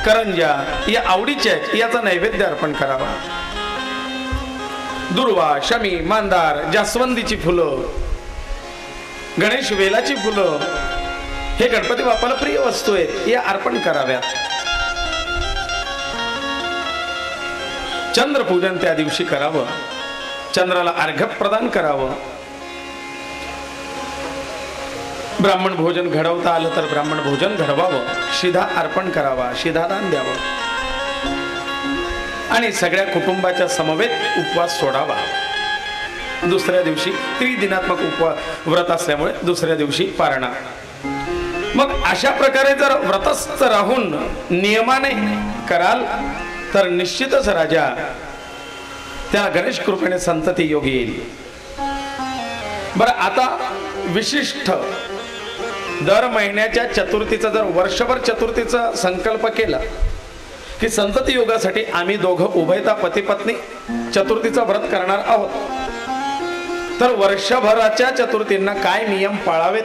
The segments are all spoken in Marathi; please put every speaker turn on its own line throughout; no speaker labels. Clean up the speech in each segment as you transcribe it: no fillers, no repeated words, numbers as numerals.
करंजा या आवडीच्या आहेत, याचा नैवेद्य अर्पण करावा। दुर्वा, शमी, मांदार, जास्वंदीची फुलं, गणेश वेलाची फुलं हे गणपती बाप्पाला प्रिय वस्तू आहेत, या अर्पण कराव्यात। चंद्रपूजन त्या दिवशी करावं, चंद्राला अर्घ्य प्रदान करावं। ब्राह्मण भोजन घडवता आलं तर ब्राह्मण भोजन घडवावं, शिधा अर्पण करावा, शिधादान द्यावं आणि सगळ्या कुटुंबाच्या समवेत उपवास सोडावा। दुसऱ्या दिवशी त्रिदिनात्मक व्रत असल्यामुळे दुसऱ्या दिवशी पारणा। मग अशा प्रकारे जर व्रतस्थ राहून नियमाने कराल तर निश्चितच राजा त्या गणेश कृपेने संतती योग येईल। बरं, आता विशिष्ट दर महिन्याच्या चतुर्थीचा जर वर्षभर चतुर्थीचा संकल्प केला की संतती योगासाठी आम्ही दोघं उभयता पती पत्नी चतुर्थीचं व्रत करणार आहोत, तर वर्षभराच्या चतुर्थींना काय नियम पाळावेत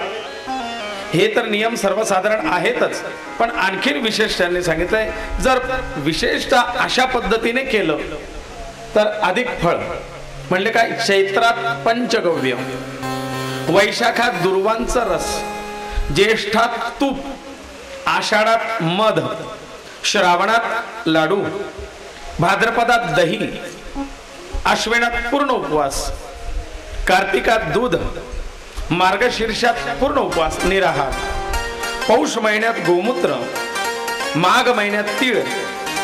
हे तर नियम सर्वसाधारण आहेतच, पण आणखीन विशेष त्यांनी सांगितलंय। जर विशेषतः अशा पद्धतीने केलं तर अधिक फळ। म्हणजे काय? चैत्रात पंचगव्य, वैशाखात दुर्वांचा रस, ज्येष्ठात तूप, आषाढात मध, श्रावणात लाडू, भाद्रपदात दही, आश्विनात पूर्ण उपवास, कार्तिकात दूध, मार्गशीर्षात पूर्ण उपवास निराहार, पौष महिन्यात गोमूत्र, माघ महिन्यात तीळ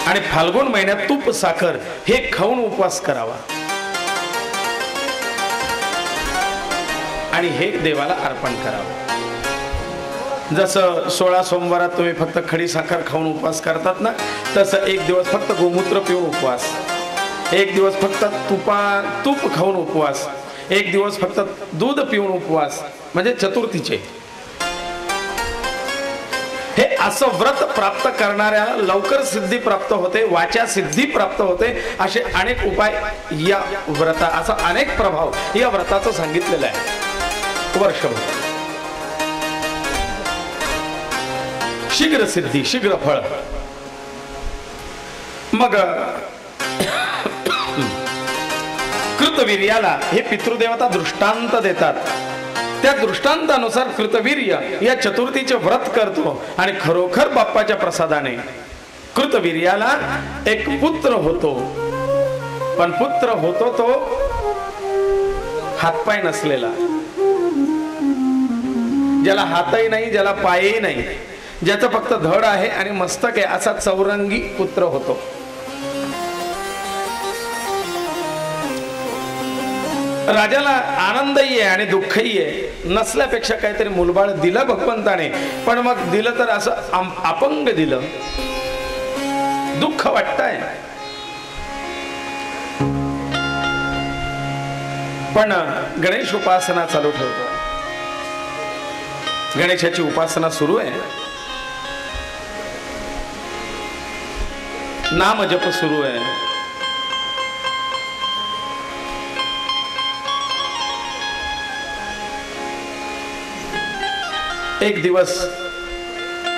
आणि फाल्गुन महिन्यात तूप साखर हे खाऊन उपवास करावा आणि हे देवाला अर्पण करावं। जसं 16 सोमवारात तुम्ही फक्त खडी साखर खाऊन उपवास करतात ना, तसं एक दिवस फक्त गोमूत्र पिऊन उपवास, एक दिवस फक्त तूप खाऊन उपवास, एक दिवस फक्त दूध पिऊन उपवास, म्हणजे चतुर्थीचे हे असं व्रत प्राप्त करणाऱ्याला लवकर सिद्धी प्राप्त होते, वाचा सिद्धी प्राप्त होते। असे अनेक उपाय या व्रता, असा अनेक प्रभाव या व्रताचं सांगितलेलं आहे। वर्षभर शीघ्र सिद्धी, शीघ्र फळ। मग कृतवीर्याला हे पितृदेवता दृष्टांत देतात, त्या दृष्टांतानुसार कृतवीर्य या चतुर्थीचे व्रत करतो आणि खरोखर बाप्पाच्या प्रसादाने कृतवीर्याला एक पुत्र होतो। पण पुत्र होतो तो हातपाय नसलेला, ज्याला हातही नाही, ज्याला पायही नाही, ज्याचं फक्त धड आहे आणि मस्तक आहे, असा चौरंगी पुत्र होतो। राजाला आनंदही आहे आणि दुःखही आहे। नसल्यापेक्षा काहीतरी मुलबाळ दिलं भगवंताने, पण मग दिलं तर असं अपंग दिलं, दुःख वाटतंय। पण गणेश उपासना चालू ठेवतो, गणेशाची उपासना सुरू आहे, नाम जप सुरू आहे। एक दिवस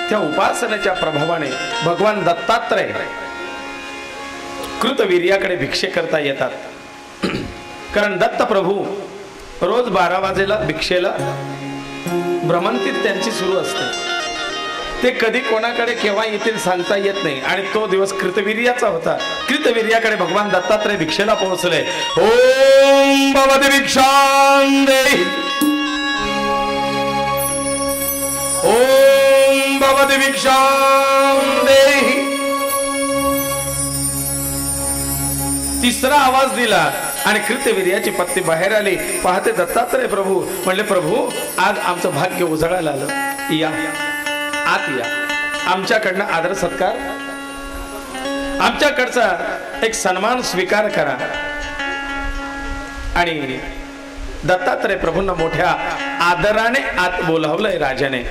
त्या उपासनेच्या प्रभावाने भगवान दत्तात्रय कृतवीर्याकडे भिक्षे करता येतात। कारण दत्त प्रभू रोज 12 वाजेला भिक्षेला भ्रमंती त्यांची सुरू असते, ते कधी कोणाकडे केव्हा येतील सांगता येत नाही। आणि तो दिवस कृतवीर्याचा होता। कृतवीर्याकडे भगवान दत्तात्रय भिक्षेला पोहोचले। ओम भवति भिक्षां देहि, ओम भवति भिक्षां देहि। तिसरा आवाज दिला आणि कृतवीर्याची पत्नी बाहेर आली। पाहते दत्तात्रय प्रभू, म्हणले प्रभू आज आमचं भाग्य उजळायला आलं, या आत या, आमच्याकडनं आदर सत्कार, आमच्याकडचा एक सन्मान स्वीकार करा। आणि दत्तात्रय प्रभूंना मोठ्या आदराने आत बोलावलंय राजाने।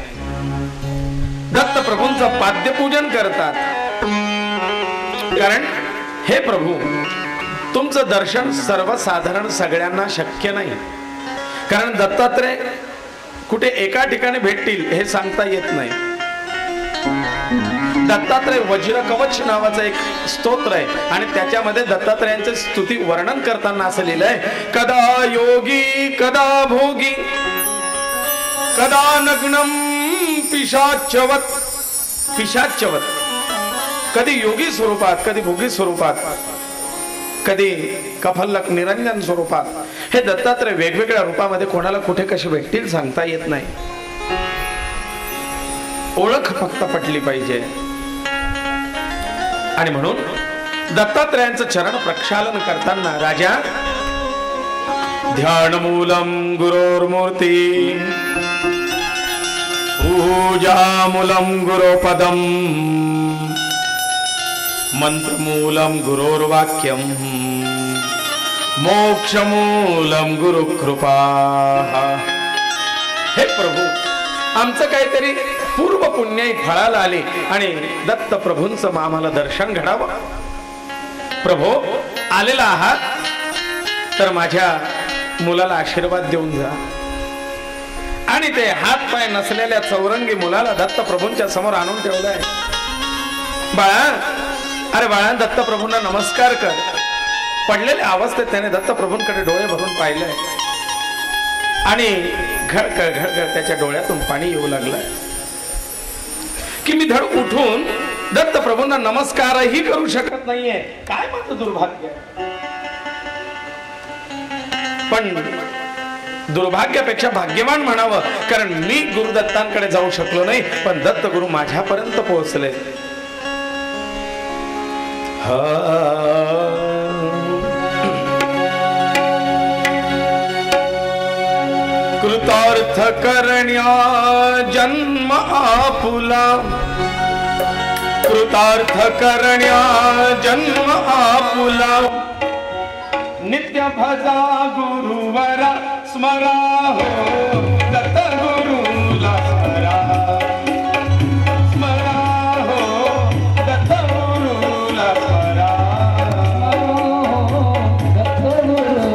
दत्त प्रभूंचं पाद्यपूजन करतात, कारण हे प्रभू तुमचं दर्शन सर्वसाधारण सगळ्यांना शक्य नाही, कारण दत्तात्रय कुठे एका ठिकाणी भेटतील हे सांगता येत नाही। दत्तात्रय वज्र कवच नावाचं एक स्तोत्र आहे आणि त्याच्यामध्ये दत्तात्रयांचं स्तुती वर्णन करताना असं लिहिलंय, कदा योगी कदा भोगी कदा नग्नम पिशाच्यवत, पिशाच्यवत, कधी योगी स्वरूपात, कधी भोगी स्वरूपात, कधी कफल्लक निरंजन स्वरूपात. हे दत्तात्रय वेगवेगळ्या रूपामध्ये कोणाला कुठे कसे भेटतील सांगता येत नाही. ओळख फक्त पटली पाहिजे. आणि म्हणून दत्तात्रयांचं चरण प्रक्षालन करताना राजा ध्यानमूलम गुरोर्मूर्ती पूजामूलम गुरोपदम मंत्रमूलम गुरोर्वाक्यम मोक्षमूलम गुरुकृपा. हे प्रभू, आमचं काहीतरी पूर्व पुण्य फळाला आले आणि दत्त प्रभूंचं आम्हाला दर्शन घडावं. प्रभो, आलेला आहात तर माझ्या मुलाला आशीर्वाद देऊन जा. आणि ते हात पाय नसलेल्या चौरंगी मुलाला दत्त प्रभूंच्या समोर आणून ठेवलंय. बाळा, अरे बाळा, दत्त प्रभूंना नमस्कार कर. पडलेल्या अवस्थेत त्याने दत्त प्रभूंकडे डोळे भरून पाहिलंय आणि घडघड घडघड त्याच्या डोळ्यातून पाणी येऊ लागलंय की मी धड उठून दत्त प्रभूंना नमस्कारही करू शकत नाहीये. काय माझं दुर्भाग्य. पण दुर्भाग्यापेक्षा भाग्यवान म्हणावं, कारण मी गुरुदत्तांकडे जाऊ शकलो नाही, पण दत्त गुरु माझ्यापर्यंत पोहोचले. कृतार्थ करण्या जन्म आपुला, कृतार्थ करण्या जन्म आपुला, नित्य भजा गुरुवरा स्मरा हो, दत्त गुरुला स्मरा, स्मरा हो, दत्त गुरुला स्मरा, दत्त गुरुला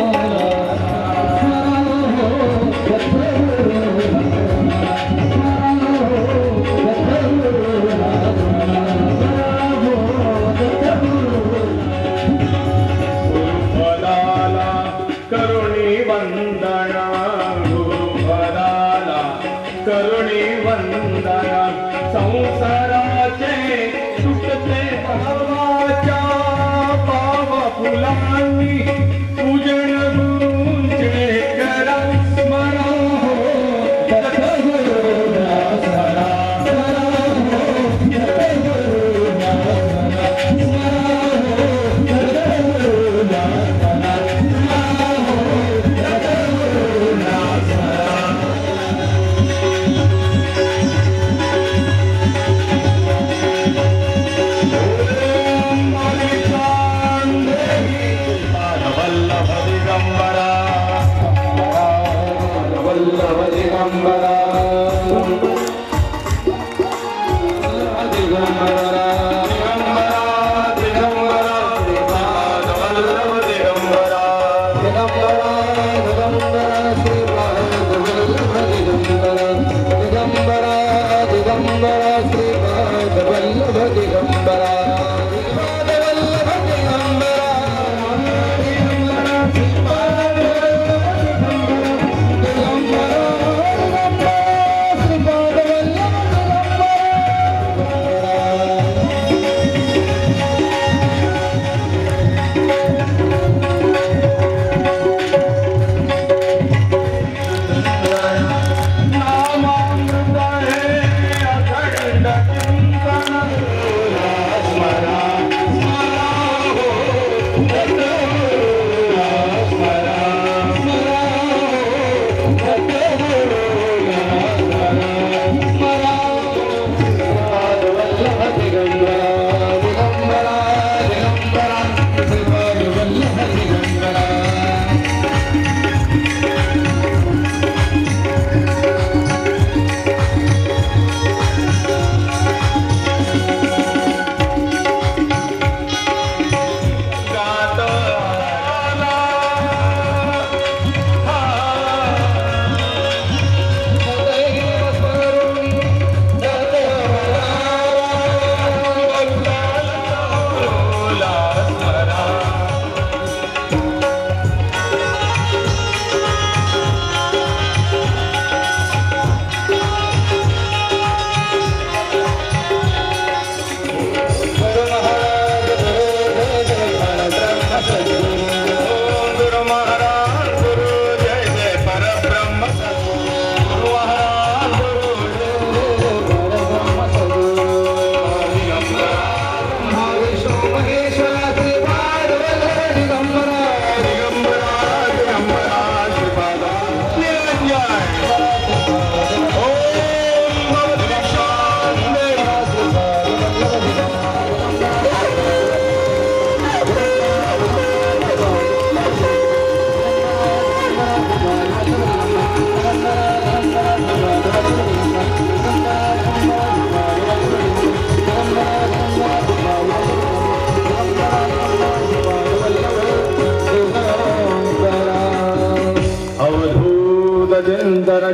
यतींद्र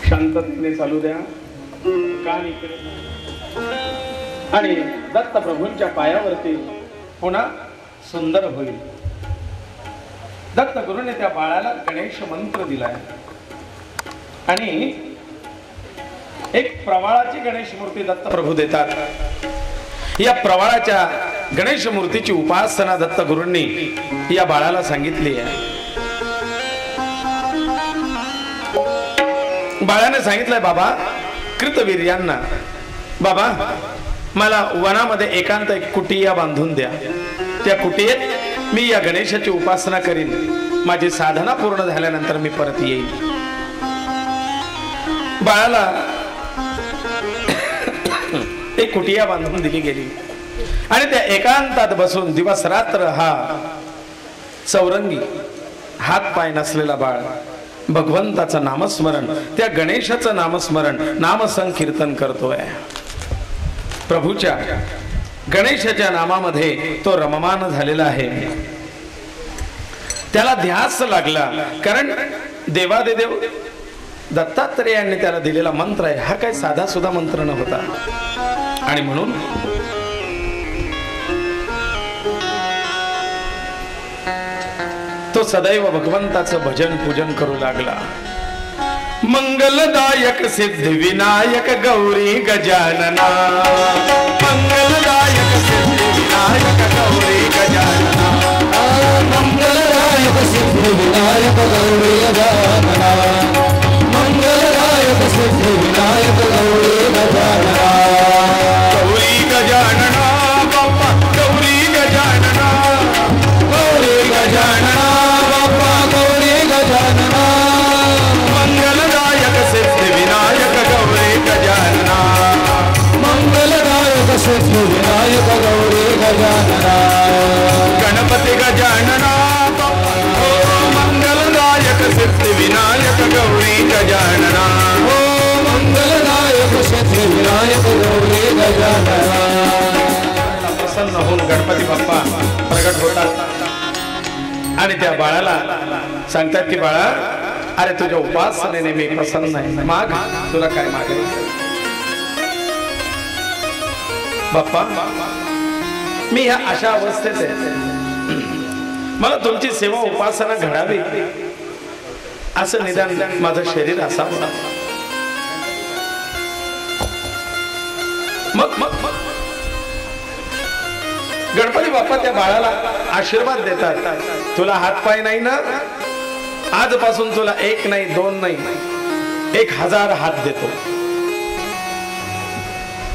शांततेने चालू द्या कान इकडे आणि दत्त प्रभूंच्या पायावरती पुन्हा सुंदर होईल. दत्त गुरुने त्या बाळाला गणेश मंत्र दिलाय आणि एक प्रवाळाची गणेश मूर्ती दत्त प्रभू देतात. या प्रवाळाच्या गणेश मूर्तीची उपासना दत्त गुरूंनी या बाळाला सांगितली आहे. बाळाने सांगितलंय बाबा कृतवीर्यांना, बाबा मला वनामध्ये एकांत एक कुटिया बांधून द्या. त्या कुटियेत मी या गणेशाची उपासना करीन. माझी साधना पूर्ण झाल्यानंतर मी परत येईन. बाळाला एक कुटिया बांधून दिली गेली आणि त्या एकांतात बसून दिवस रात्र हा चौरंगी हात पाय नसलेला बाळ भगवंताचं नामस्मरण, त्या गणेशाचं नामस्मरण, नामसंकीर्तन करतोय. प्रभूच्या गणेशाच्या नामामध्ये तो रममान झालेला आहे. त्याला ध्यास लागला, कारण देवादेदेव दत्तात्रेयांनी त्याला दिलेला मंत्र आहे. हा काही साधा सुद्धा मंत्र न होता आणि म्हणून तो सदैव भगवंताचं भजन पूजन करू लागला. मंगलदायक सिद्धी विनायक गौरी गजानना, मंगलदायक सिद्धी विनायक गौरी गजानना,
मंगलदायक सिद्धी विनायक गौरी गजानना, मंगलदायक सिद्धी विनायक गौरी गजानना,
गौरी गजानना बाप्पा गौरी गजानना,
गौरी गजानना बाप्पा गौरी गजानना,
मंगलदायक सिद्धी विनायक गौरी गजानना,
मंगलदायक सिद्धी विनायक गौरी गजानना,
गणपती गजानना बाप्पा हो मंगलदायक सिद्धी विनायक गौरी गजानना,
ओ मंगलदायक सिद्धी विनायक गौरी गजानना.
प्रसन्न होऊन गणपती बाप्पा प्रगट होतात आणि त्या बाळाला सांगतात की बाळा, अरे तुझ्या उपासनेने मी प्रसन्न आहे, माग तुला काय मागायचं. बाप्पा मी ह्या अशा अवस्थेत आहे, मला तुमची सेवा उपासना घडावी असं निदान माझं शरीर असावं. मग मग गणपती बाप्पा त्या बाळाला आशीर्वाद देतात. तुला हात पाय नाही ना, आजपासून तुला एक नाही दोन नाही 1000 हात देतो.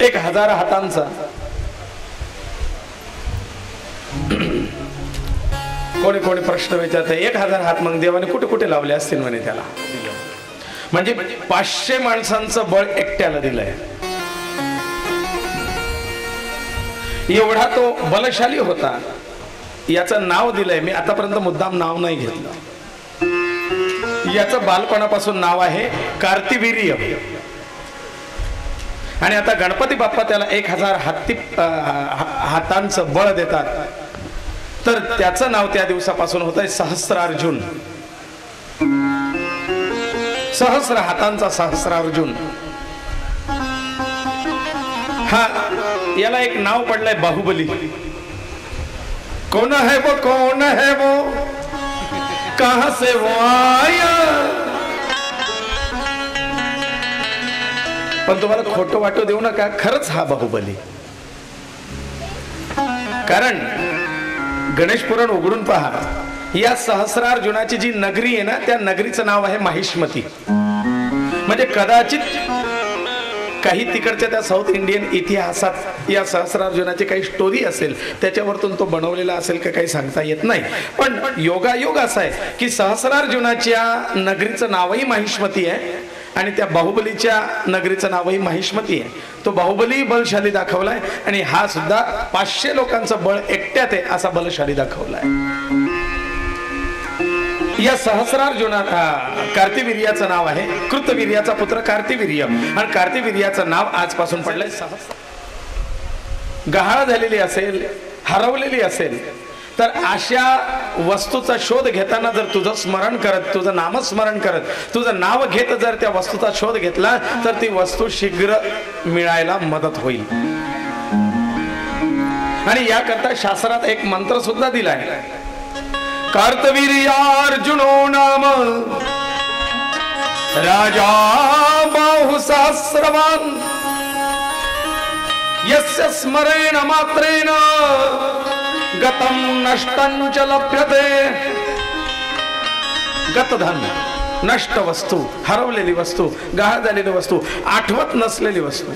1000 हातांचा. कोणी कोणी प्रश्न विचारते 1000 हात मग देवाने कुठे कुठे लावले असतील म्हणे त्याला. म्हणजे 500 माणसांचं बळ एकट्याला दिलंय. एवढा तो बलशाली होता. याचं नाव दिलंय, मी आतापर्यंत मुद्दाम नाव नाही घेतलं. याचं बालपणापासून नाव आहे कार्तिवीर्य. आणि आता गणपती बाप्पा त्याला 1000 हातांचं बळ देतात, तर त्याचं नाव त्या दिवसापासून होत आहे सहस्रार्जुन. सहस्र हातांचा सहस्रार्जुन. हा याला एक नाव पडलंय बाहुबली. कौन है वो, कौन है वो, कहां से वो आया. पण तुम्हाला खोटं वाटू देऊ नका, खरंच हा बाहुबली. कारण गणेश पुराण उघडून पहा, या सहस्रार्जुनाची जी नगरी आहे ना, त्या नगरीचं नाव आहे माहिष्मती. म्हणजे कदाचित काही तिकडच्या त्या साऊथ इंडियन इतिहासात या सहस्रार्जुनाची काही स्टोरी असेल, त्याच्यावरतून तो बनवलेला असेल का काही सांगता येत नाही. पण योगायोग असा आहे की सहस्रार्जुनाच्या नगरीचं नावही माहिष्मती आहे आणि त्या बाहुबलीच्या नगरीचं नावही माहिष्मती आहे. तो बाहुबली बलशाली दाखवलाय आणि हा सुद्धा 500 लोकांचं बळ एकट्यात आहे असा बलशाली दाखवलाय. या सहस्रार्जुना कार्तिवीर्याचं नाव आहे. कृतवीर्याचा पुत्र कार्तिवीर्य आणि कार्तिवीर्याचं नाव आजपासून पडलंय सहस्र. गहाळ झालेली असेल हरवलेली असेल तर अशा वस्तूचा शोध घेताना जर तुझं स्मरण करत, तुझं नामस्मरण करत, तुझं नाव घेत जर त्या वस्तूचा शोध घेतला तर ती वस्तू शीघ्र मिळायला मदत होईल. आणि याकरता शास्त्रात एक मंत्र सुद्धा दिलाय. कार्तवीर्यार्जुनो नाम राजा बाहुसहस्रवान यस्य स्मरेण मात्रेण गतं नष्टं च लभ्यते. गतधन, नष्ट वस्तू, हरवलेली वस्तू, गहाळ झालेली वस्तू, आठवत नसलेली वस्तू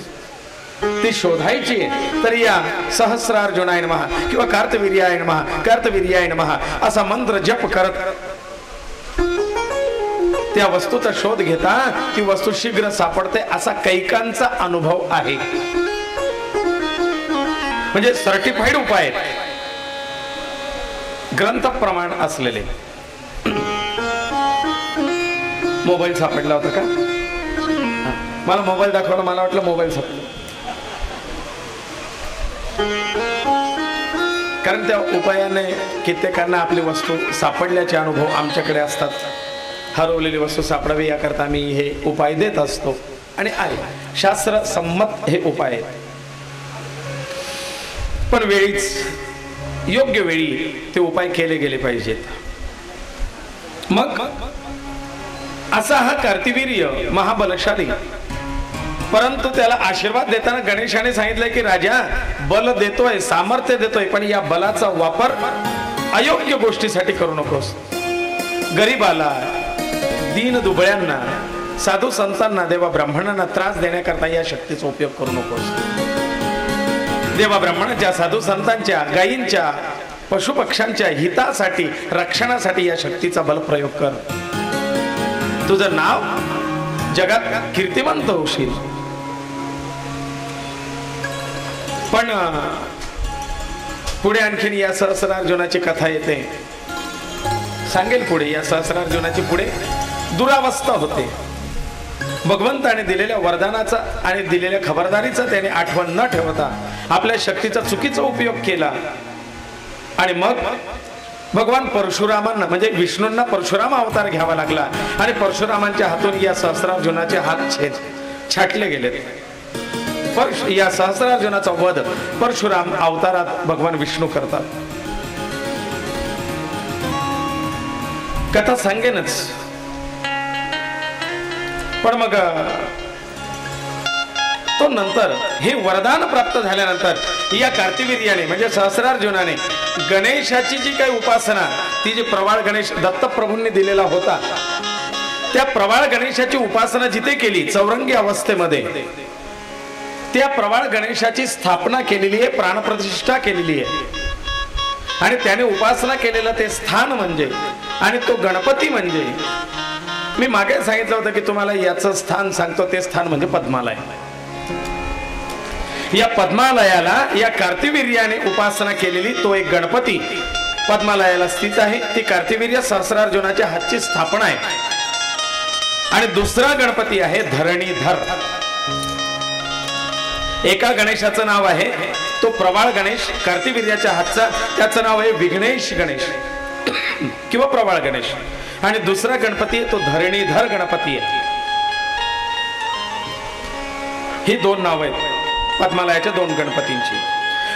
ती शोधायची. तर या सहस्रार्जुनाय नमः किंवा कार्तवीर्याय नमः, कार्तवीर्याय नमः असा मंत्र जप करत त्या वस्तूचा शोध घेता ती वस्तू शीघ्र सापडते असा कैकांचा अनुभव आहे. म्हणजे सर्टिफाईड उपाय, ग्रंथ प्रमाण असलेले. मोबाईल सापडला होता का? मला मोबाईल दाखवला, मला वाटलं मोबाईल सापडला. कारण त्या उपायाने कित्येकांना आपली वस्तू सापडल्याचे अनुभव आमच्याकडे असतात. हरवलेली वस्तू सापडावी याकरता आम्ही हे उपाय देत असतो आणि आहे शास्त्र संमत हे उपाय आहेत. पण वेळीच, योग्य वेळी ते उपाय केले गेले पाहिजेत. मग असा हा कार्तिवीर्य महाबलशाली, परंतु त्याला आशीर्वाद देताना गणेशाने सांगितलंय की राजा बल देतोय, सामर्थ्य देतोय, पण या बलाचा वापर अयोग्य गोष्टीसाठी करू नकोस. गरीबाला, दीन दुबळ्यांना, साधू संतांना, देवा ब्राह्मणांना त्रास देण्याकरता या शक्तीचा उपयोग करू नकोस. देवा ब्राह्मणाच्या, साधू संतांच्या, गायींच्या, पशुपक्ष्यांच्या हितासाठी, रक्षणासाठी या शक्तीचा बल प्रयोग कर. तुझं नाव जगात कीर्तिवंत होशील. पण पुढे आणखीन या सहस्रार्जुनाची कथा येते. सांगेल पुढे या सहस्रार्जुनाची पुढे दुरावस्था होते. भगवंताने दिलेल्या वरदानाचा आणि दिलेल्या खबरदारीचा त्याने आठवण न ठेवता आपल्या शक्तीचा चुकीचा उपयोग केला. आणि मग भगवान परशुरामांना म्हणजे विष्णूंना परशुराम अवतार घ्यावा लागला आणि परशुरामांच्या हातून या सहस्रार्जुनाचे हात छाटले गेले. या सहस्रार्जुनाचा वध परशुराम अवतारात भगवान विष्णू करतात. कथा सांगेनच, पण मग तो नंतर हे वरदान प्राप्त झाल्यानंतर या कार्तिवीर्याने म्हणजे सहस्रार्जुनाने गणेशाची जी काही उपासना, ती जी प्रवाळ गणेश दत्तप्रभूंनी दिलेला होता, त्या प्रवाळ गणेशाची उपासना जिथे केली चौरंगी अवस्थेमध्ये, त्या प्रवाळ गणेशाची स्थापना केलेली आहे, प्राणप्रतिष्ठा केलेली आहे. आणि त्याने उपासना केलेलं ते स्थान म्हणजे, आणि तो गणपती म्हणजे, मी मागे सांगितलं होतं की तुम्हाला याचं स्थान सांगतो, ते स्थान म्हणजे पद्मालय. या पद्मालयाला या कार्तिवीर्याने उपासना केलेली तो एक गणपती पद्मालयाला स्थित आहे. ती कार्तिवीर्य सहस्रार्जुनाच्या हातची स्थापना आहे. आणि दुसरा गणपती आहे धरणीधर. एका गणेशाचं नाव आहे तो प्रवाळ गणेश कार्तिवीर्याच्या हातचा, त्याचं नाव आहे विघ्नेश गणेश किंवा प्रवाळ गणेश. आणि दुसरा गणपती आहे तो धरणीधर गणपती आहे. ही दोन नाव आहेत पद्मालयाच्या दोन गणपतींची.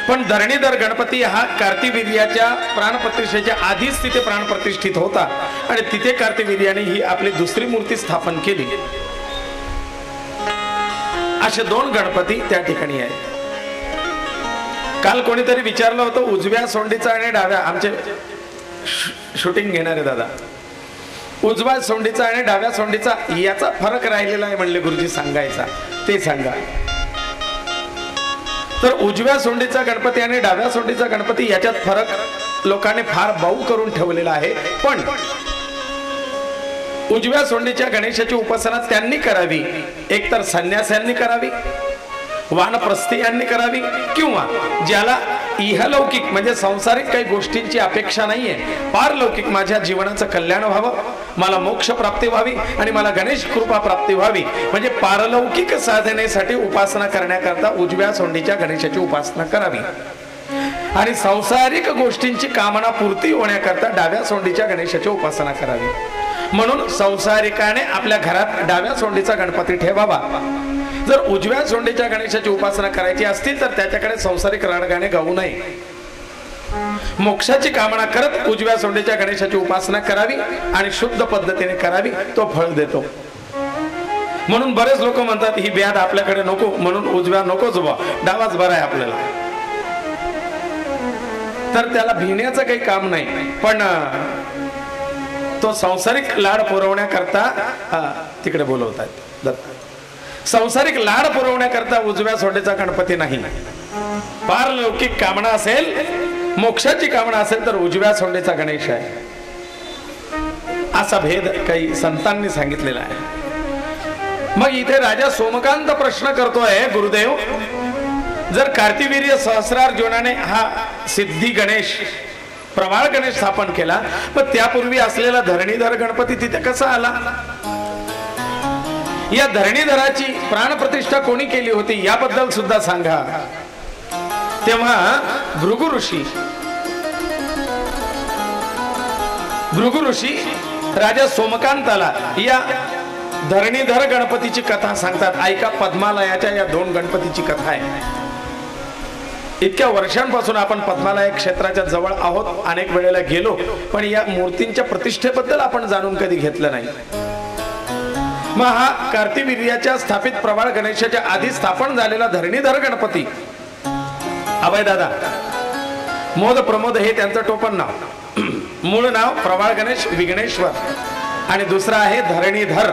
पण धरणीधर गणपती हा कार्तिवीर्याच्या प्राणप्रतिष्ठेच्या आधीच तिथे प्राणप्रतिष्ठित होता आणि तिथे कार्तिवीर्याने ही आपली दुसरी मूर्ती स्थापन केली. असे दोन गणपती त्या ठिकाणी आहेत. काल कोणीतरी विचारलं होतं उजव्या सोंडीचा आणि डाव्या, आमचे शूटिंग घेणारे दादा, उजव्या सोंडीचा आणि डाव्या सोंडीचा याचा फरक राहिलेला आहे म्हणले गुरुजी, सांगायचा ते सांगा. तर उजव्या सोंडीचा गणपती आणि डाव्या सोंडीचा गणपती याच्यात फरक लोकांनी फार बाऊ करून ठेवलेला आहे. पण उजव्या सोंडीच्या गणेशाची उपासना त्यांनी करावी, एकतर संन्यासांनी करावी, वानप्रस्थीयांनी करावी, किंवा ज्याला इहलौकिक म्हणजे सांसारिक काही गोष्टींची अपेक्षा नाहीये, पारलौकिक माझ्या जीवनाचं कल्याण व्हावं, मला मोक्ष प्राप्ती व्हावी आणि मला गणेश कृपा प्राप्ती व्हावी, म्हणजे पारलौकिक साधनेसाठी उपासना करण्याकरता उजव्या सोंडीच्या गणेशाची उपासना करावी. आणि सांसारिक गोष्टींची कामना पूर्ती होण्याकरता डाव्या सोंडीच्या गणेशाची उपासना करावी. म्हणून संसारिकाने आपल्या घरात डाव्या सोंडीचा गणपती ठेवावा. जर उजव्या सोंडीच्या गणेशाची उपासना करायची असतील तर त्याच्याकडे संसारिक राडगाणे गाऊ नये. मोक्षाची कामना करत उजव्या सोंडीच्या गणेशाची उपासना करावी आणि शुद्ध पद्धतीने करावी. तो फळ देतो. म्हणून बरेच लोक म्हणतात ही ब्याद आपल्याकडे नको, म्हणून उजव्या नकोच बा, डावाच बरा आहे आपल्याला. तर त्याला भिण्याचं काही काम नाही. पण तो सांसारिक लाड पुरवण्याकरता तिकडे बोलवतात. सांसारिक लाड पुरवण्याकरता उजव्या सोंडीचा गणपती नाही. पारलौकिक कामना असेल, मोक्षाची कामना असेल तर उजव्या सोंडीचा गणेश आहे. असा भेद काही संतांनी सांगितलेला आहे. मग इथे राजा सोमकांत प्रश्न करतोय, गुरुदेव जर कार्तिवीर्य सहस्रार्जुनाने हा सिद्धी गणेश प्रवाळ गणेश स्थापन केला, पण त्यापूर्वी असलेला धरणीधर गणपती तिथे कसा आला? या धरणीधराची प्राणप्रतिष्ठा कोणी केली होती याबद्दल सुद्धा सांगा. तेव्हा भृगु ऋषी राजा सोमकांताला या धरणीधर गणपतीची कथा सांगतात. ऐका, पद्मालयाच्या या 2 गणपतीची कथा आहे. इतक्या वर्षांपासून आपण पद्मालय क्षेत्राच्या जवळ आहोत, अनेक वेळेला गेलो, पण या मूर्तींच्या प्रतिष्ठेबद्दल आपण जाणून कधी घेतलं नाही. मग हा कार्तिवीर्याच्या स्थापित प्रवाळ गणेशाच्या आधी स्थापन झालेला धरणीधर गणपती, अभय दादा मोद प्रमोद हे त्यांचं टोपण नाव. मूळ नाव प्रवाळ गणेश विघ्नेश्वर आणि दुसरा आहे धरणीधर.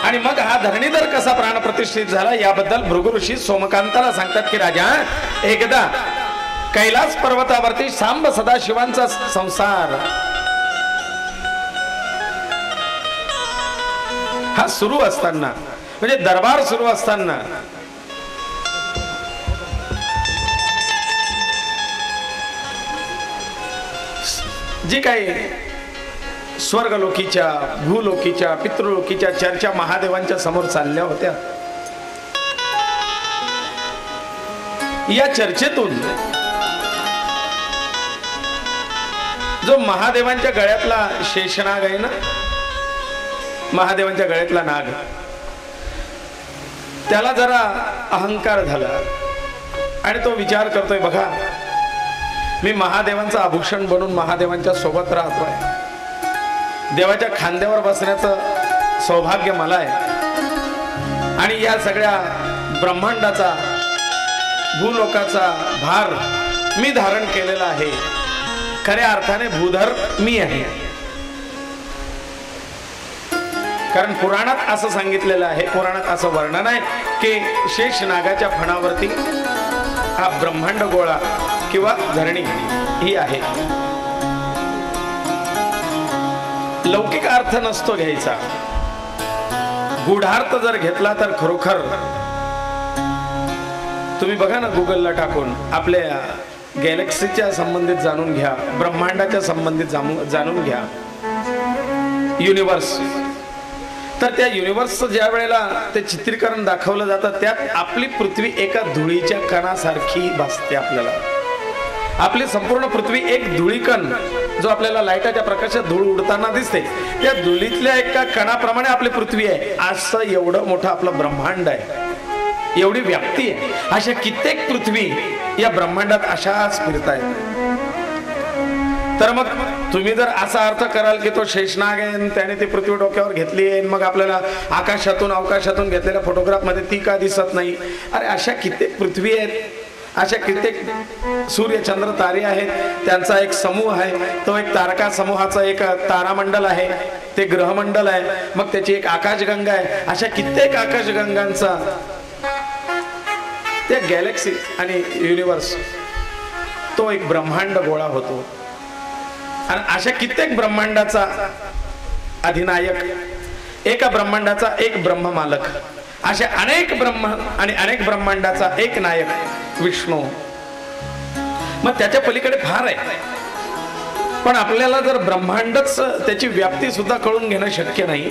आणि मग हा धरणीधर कसा प्राणप्रतिष्ठित झाला याबद्दल भृगु ऋषी सोमकांताला सांगतात की राजा, एकदा कैलास पर्वतावरती सांब सदाशिवांचा संसार हा सुरू असताना, म्हणजे दरबार सुरू असताना जी काही स्वर्गलोकीच्या, भूलोकीच्या, पितृलोकीच्या चर्चा महादेवांच्या समोर चालल्या होत्या, या चर्चेतून जो महादेवांच्या गळ्यातला शेषनाग आहे ना, महादेवांच्या गळ्यातला नाग, त्याला जरा अहंकार झाला आणि तो विचार करतोय, बघा मी महादेवांचं आभूषण बनून महादेवांच्या सोबत राहतोय, देवाच्या खांद्यावर बसण्याचं सौभाग्य मला आहे आणि या सगळ्या ब्रह्मांडाचा, भूलोकाचा भार मी धारण केलेला आहे. खऱ्या अर्थाने भूधर मी आहे. कारण पुराणात असं सांगितलेलं आहे, पुराणात असं वर्णन आहे की शेष नागाच्या फणावरती हा ब्रह्मांड गोळा किंवा धरणी ही आहे. लौकिक अर्थ नसतो घ्यायचा, गूढार्थ जर घेतला तर खरोखर तुम्ही बघा ना, गुगलला टाकून आपल्या गॅलेक्सीच्या संबंधित जाणून घ्या, ब्रह्मांडाच्या संबंधित जाणून घ्या, युनिवर्स. तर त्या युनिवर्सचं ज्या वेळेला ते चित्रीकरण दाखवलं जातं त्यात आपली पृथ्वी एका धुळीच्या कणासारखी भासते. आपल्याला आपली संपूर्ण पृथ्वी एक धुळीकण, जो आपल्याला लाईटाच्या प्रकाशात धूळ उडताना दिसते, त्या धुळीतल्या एका कणाप्रमाणे आपली पृथ्वी आहे. असं एवढं मोठं आपलं ब्रह्मांड आहे, एवढी व्याप्ती आहे. अशा कित्येक पृथ्वी या ब्रह्मांडात अशाच फिरतायत. तर मग तुम्ही जर असा अर्थ कराल की तो शेषनाग आहे, त्याने ती पृथ्वी डोक्यावर घेतली आहे, मग आपल्याला अवकाशातून घेतलेल्या फोटोग्राफ मध्ये ती का दिसत नाही? अरे अशा कित्येक पृथ्वी आहेत, अशा कित्येक सूर्य चंद्र तारे आहेत, त्यांचा एक समूह आहे. तो एक तारका समूहाचा एक तारामंडल आहे, ते ग्रहमंडल आहे, मग त्याची एक आकाशगंगा आहे. अशा कित्येक आकाशगंगांचा त्या गॅलेक्सी आणि युनिवर्स तो एक ब्रह्मांड गोळा होतो. आणि अशा कित्येक ब्रह्मांडाचा अधिनायक, एका ब्रह्मांडाचा एक ब्रह्म मालक, अशा अनेक ब्रह्म आणि अनेक ब्रह्मांडाचा एक नायक विष्णू. मग त्याच्या पलीकडे फार आहे, पण आपल्याला जर ब्रह्मांडच त्याची व्याप्ती सुद्धा कळून घेणं शक्य नाही,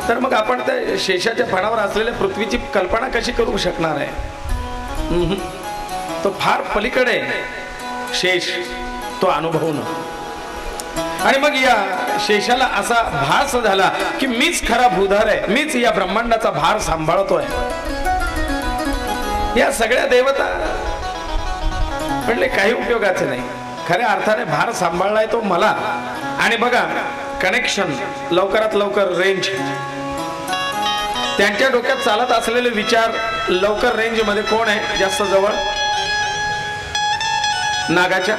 तर मग आपण त्या शेषाच्या फणावर असलेल्या पृथ्वीची कल्पना कशी करू शकणार आहे? तो फार पलीकडे शेष तो अनुभवणं. आणि मग या शेषाला असा भास झाला की मीच खरा भूधार आहे, मीच या ब्रह्मांडाचा भार सांभाळतोय. या सगळ्या देवता म्हणले काही उपयोगाचे नाही, खऱ्या अर्थाने भार सांभाळलाय तो मला. आणि बघा कनेक्शन, लवकरात लवकर रेंज, त्यांच्या डोक्यात चालत असलेले विचार लवकर रेंज मध्ये कोण आहे जास्त जवळ? नागाच्या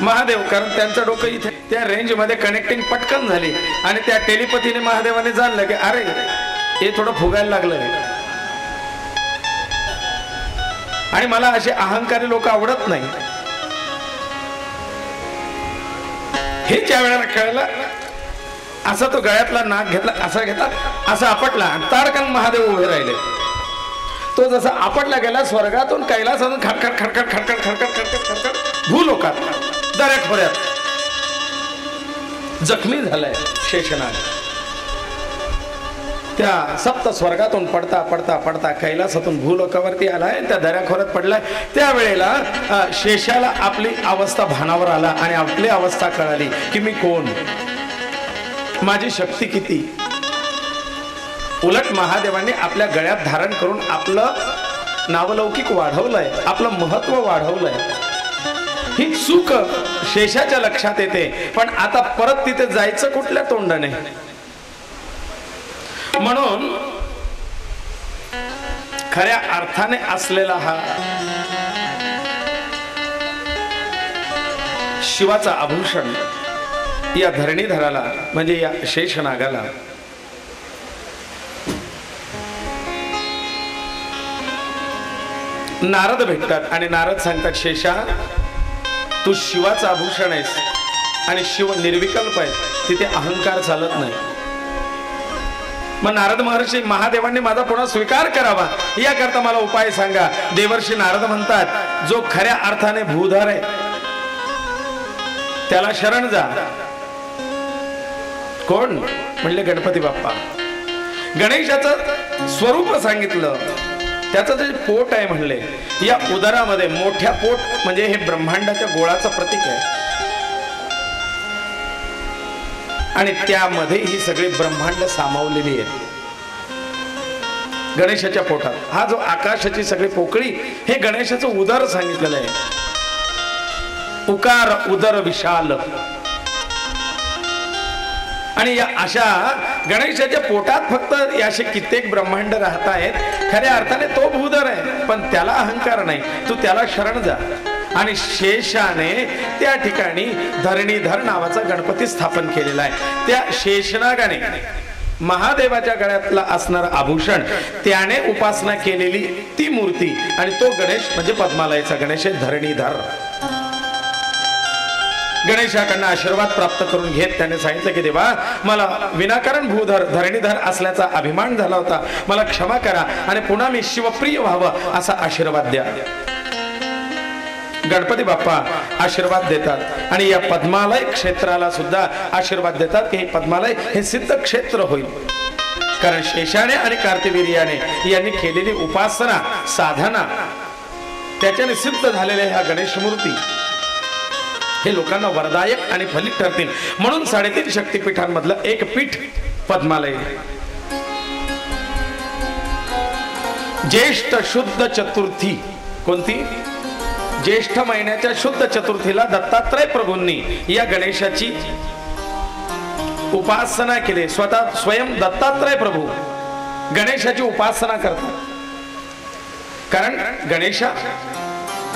महादेव. कारण त्यांचं डोकं इथे त्या रेंज मध्ये कनेक्टिंग पटकन झाली आणि त्या टेलिपथीने महादेवाने जाणलं की अरे हे थोडं फुगायला लागलंय. आणि मला असे अहंकारी लोक आवडत नाही. हे ज्या वेळेला कळलं, असा तो गळ्यातला नाग घेतला, असा घेतला, असा आपटला आणि ताडकन महादेव उभे राहिले. तो जसा आपटला गेला स्वर्गातून कैलासातून खडखड खडखड खडखड खडखड खडखड खडखड भूलोकात दऱ्याखोऱ्यात जखमी झालाय शेषनाग. त्या सप्त स्वर्गातून पडता पडता पडता कैलासातून भूलोकावरती आलाय, त्या दऱ्याखोऱ्यात पडलाय. त्यावेळेला शेषाला आपली अवस्था भानावर आला आणि आपली अवस्था कळाली की मी कोण, माझी शक्ती किती. उलट महादेवांनी आपल्या गळ्यात धारण करून आपलं नावलौकिक वाढवलंय, आपलं महत्व वाढवलंय. ही चूक शेषाच्या लक्षात येते. पण आता परत तिथे जायचं कुठल्या तोंडाने? म्हणून खऱ्या अर्थाने असलेला हा शिवाचा आभूषण या धरणीधराला म्हणजे या शेषनागाला नारद भेटतात आणि नारद सांगतात, शेषा तू शिवाचं आभूषण आहेस आणि शिव निर्विकल्प आहे, तिथे अहंकार चालत नाही. मग नारद महर्षी महादेवांनी माझा पुन्हा स्वीकार करावा याकरता मला उपाय सांगा. देवर्षी नारद म्हणतात, जो खऱ्या अर्थाने भूधार आहे त्याला शरण जा. कोण? म्हणले गणपती बाप्पा. गणेशाचं स्वरूप सांगितलं, त्याचं जे पोट आहे म्हणले, या उदरामध्ये मोठ्या पोट म्हणजे हे ब्रह्मांडाच्या गोळाचं प्रतीक आहे आणि त्यामध्ये ही सगळी ब्रह्मांड सामावलेली आहे. गणेशाच्या पोटात हा जो आकाशाची सगळी पोकळी, हे गणेशाचं उदर सांगितलेलं आहे. उकार उदर विशाल. आणि या अशा गणेशाच्या पोटात फक्त असे कित्येक ब्रह्मांड राहत आहेत. खऱ्या अर्थाने तो भूधर आहे, पण त्याला अहंकार नाही. तू त्याला शरण जा. आणि शेषाने त्या ठिकाणी धरणीधर नावाचा गणपती स्थापन केलेला आहे. त्या शेषनागाने महादेवाच्या गळ्यातला असणारा आभूषण त्याने उपासना केलेली ती मूर्ती आणि तो गणेश म्हणजे पद्मालयाचा गणेश आहे, धरणीधर. गणेशाकडनं आशीर्वाद प्राप्त करून घेत त्याने सांगितलं की देवा, मला विनाकारण भूधर धरणीधर असल्याचा अभिमान झाला होता, मला क्षमा करा आणि पुन्हा मी शिवप्रिय व्हावं असा आशीर्वाद द्या. गणपती बाप्पा आशीर्वाद देतात आणि या पद्मालय क्षेत्राला सुद्धा आशीर्वाद देतात की हे पद्मालय हे सिद्ध क्षेत्र होईल. कारण शेषाने आणि कार्तिवीर्याने यांनी केलेली उपासना साधना त्याच्याने सिद्ध झालेल्या ह्या गणेश मूर्ती हे लोकांना वरदायक आणि फलित ठरतील. म्हणून 3.5 शक्तिपीठांमधलं एक पीठ पद्मालय. ज्येष्ठ शुद्ध चतुर्थी. कोणती? ज्येष्ठ महिन्याच्या शुद्ध चतुर्थीला दत्तात्रय प्रभूंनी या गणेशाची उपासना केली. स्वयं दत्तात्रय प्रभू गणेशाची उपासना करतात. कारण गणेशा,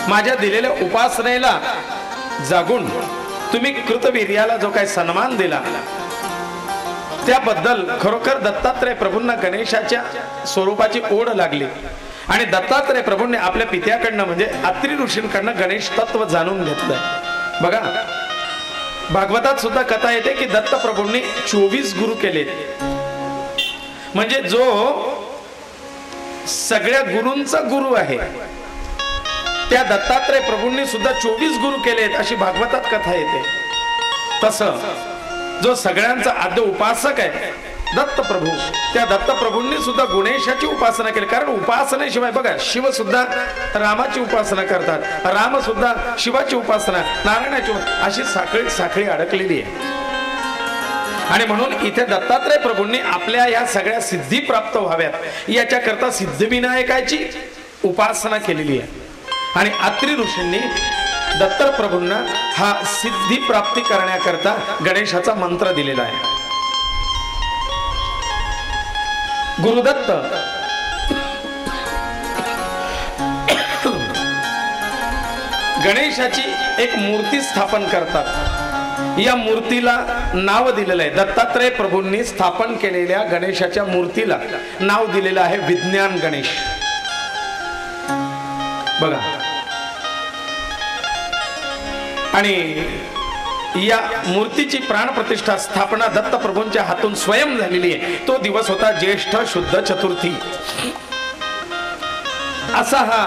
माझ्या दिलेल्या उपासनेला जागून तुम्ही कृतवीर्याला जो काही सन्मान दिला त्याबद्दल खरोखर दत्तात्रय प्रभूंना गणेशाच्या स्वरूपाची ओढ लागली आणि दत्तात्रय प्रभूंनी आपल्या पित्याकडनं म्हणजे अत्रि ऋषींकडनं गणेश तत्व जाणून घेतलं. बघा भागवतात सुद्धा कथा येते की दत्त प्रभूंनी 24 गुरु केले. म्हणजे जो सगळ्या गुरूंचा गुरु आहे त्या दत्तात्रय प्रभूंनी सुद्धा 24 गुरु केलेत अशी भागवतात कथा येते. तसं जो सगळ्यांचा आद्य उपासक आहे दत्तप्रभू, त्या दत्तप्रभूंनी सुद्धा गणेशाची उपासना केली. कारण उपासनेशिवाय बघा, शिव सुद्धा रामाची उपासना करतात, राम सुद्धा शिवाची उपासना, नारायणाची, अशी साखळी साखळी अडकलेली आहे. आणि म्हणून इथे दत्तात्रय प्रभूंनी आपल्या या सगळ्या सिद्धी प्राप्त व्हाव्यात याच्याकरता सिद्धिविनायकाची उपासना केलेली आहे. आणि अत्रि ऋषींनी दत्तप्रभूंना हा सिद्धी प्राप्ती करण्याकरता गणेशाचा मंत्र दिलेला आहे. गुरुदत्त गणेशाची एक मूर्ती स्थापन करतात. या मूर्तीला नाव दिलेलं आहे, दत्तात्रय प्रभूंनी स्थापन केलेल्या गणेशाच्या मूर्तीला नाव दिलेलं आहे विज्ञान गणेश. बघा, आणि या मूर्तीची प्राणप्रतिष्ठा स्थापना दत्तप्रभूंच्या हातून स्वयं झालेली आहे. तो दिवस होता ज्येष्ठ शुद्ध चतुर्थी. असा हा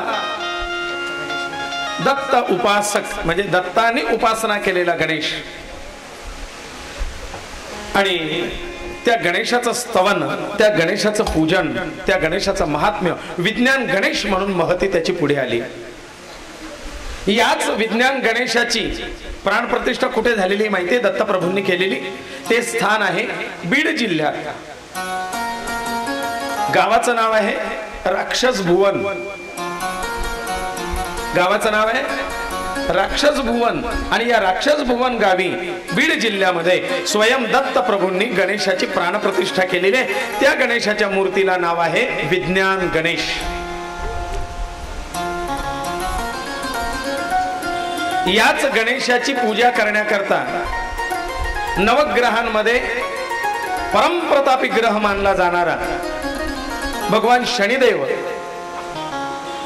दत्त उपासक म्हणजे दत्ताने उपासना केलेला गणेश. आणि त्या गणेशाचं स्तवन, त्या गणेशाचं पूजन, त्या गणेशाचं महात्म्य विज्ञान गणेश म्हणून महती त्याची पुढे आली. याच विज्ञान गणेशाची प्राणप्रतिष्ठा कुठे झालेली माहितीये? दत्तप्रभूंनी केलेली. ते स्थान आहे बीड जिल्ह्यात. गावाचं नाव आहे राक्षस भुवन. गावाचं नाव आहे राक्षस भुवन. आणि या राक्षस भुवन गावी बीड जिल्ह्यामध्ये स्वयं दत्तप्रभूंनी गणेशाची प्राणप्रतिष्ठा केलेली आहे. त्या गणेशाच्या मूर्तीला नाव आहे विज्ञान गणेश. याच गणेशाची पूजा करण्याकरता नवग्रहांमध्ये परमप्रतापी ग्रह मानला जाणारा भगवान शनिदेव,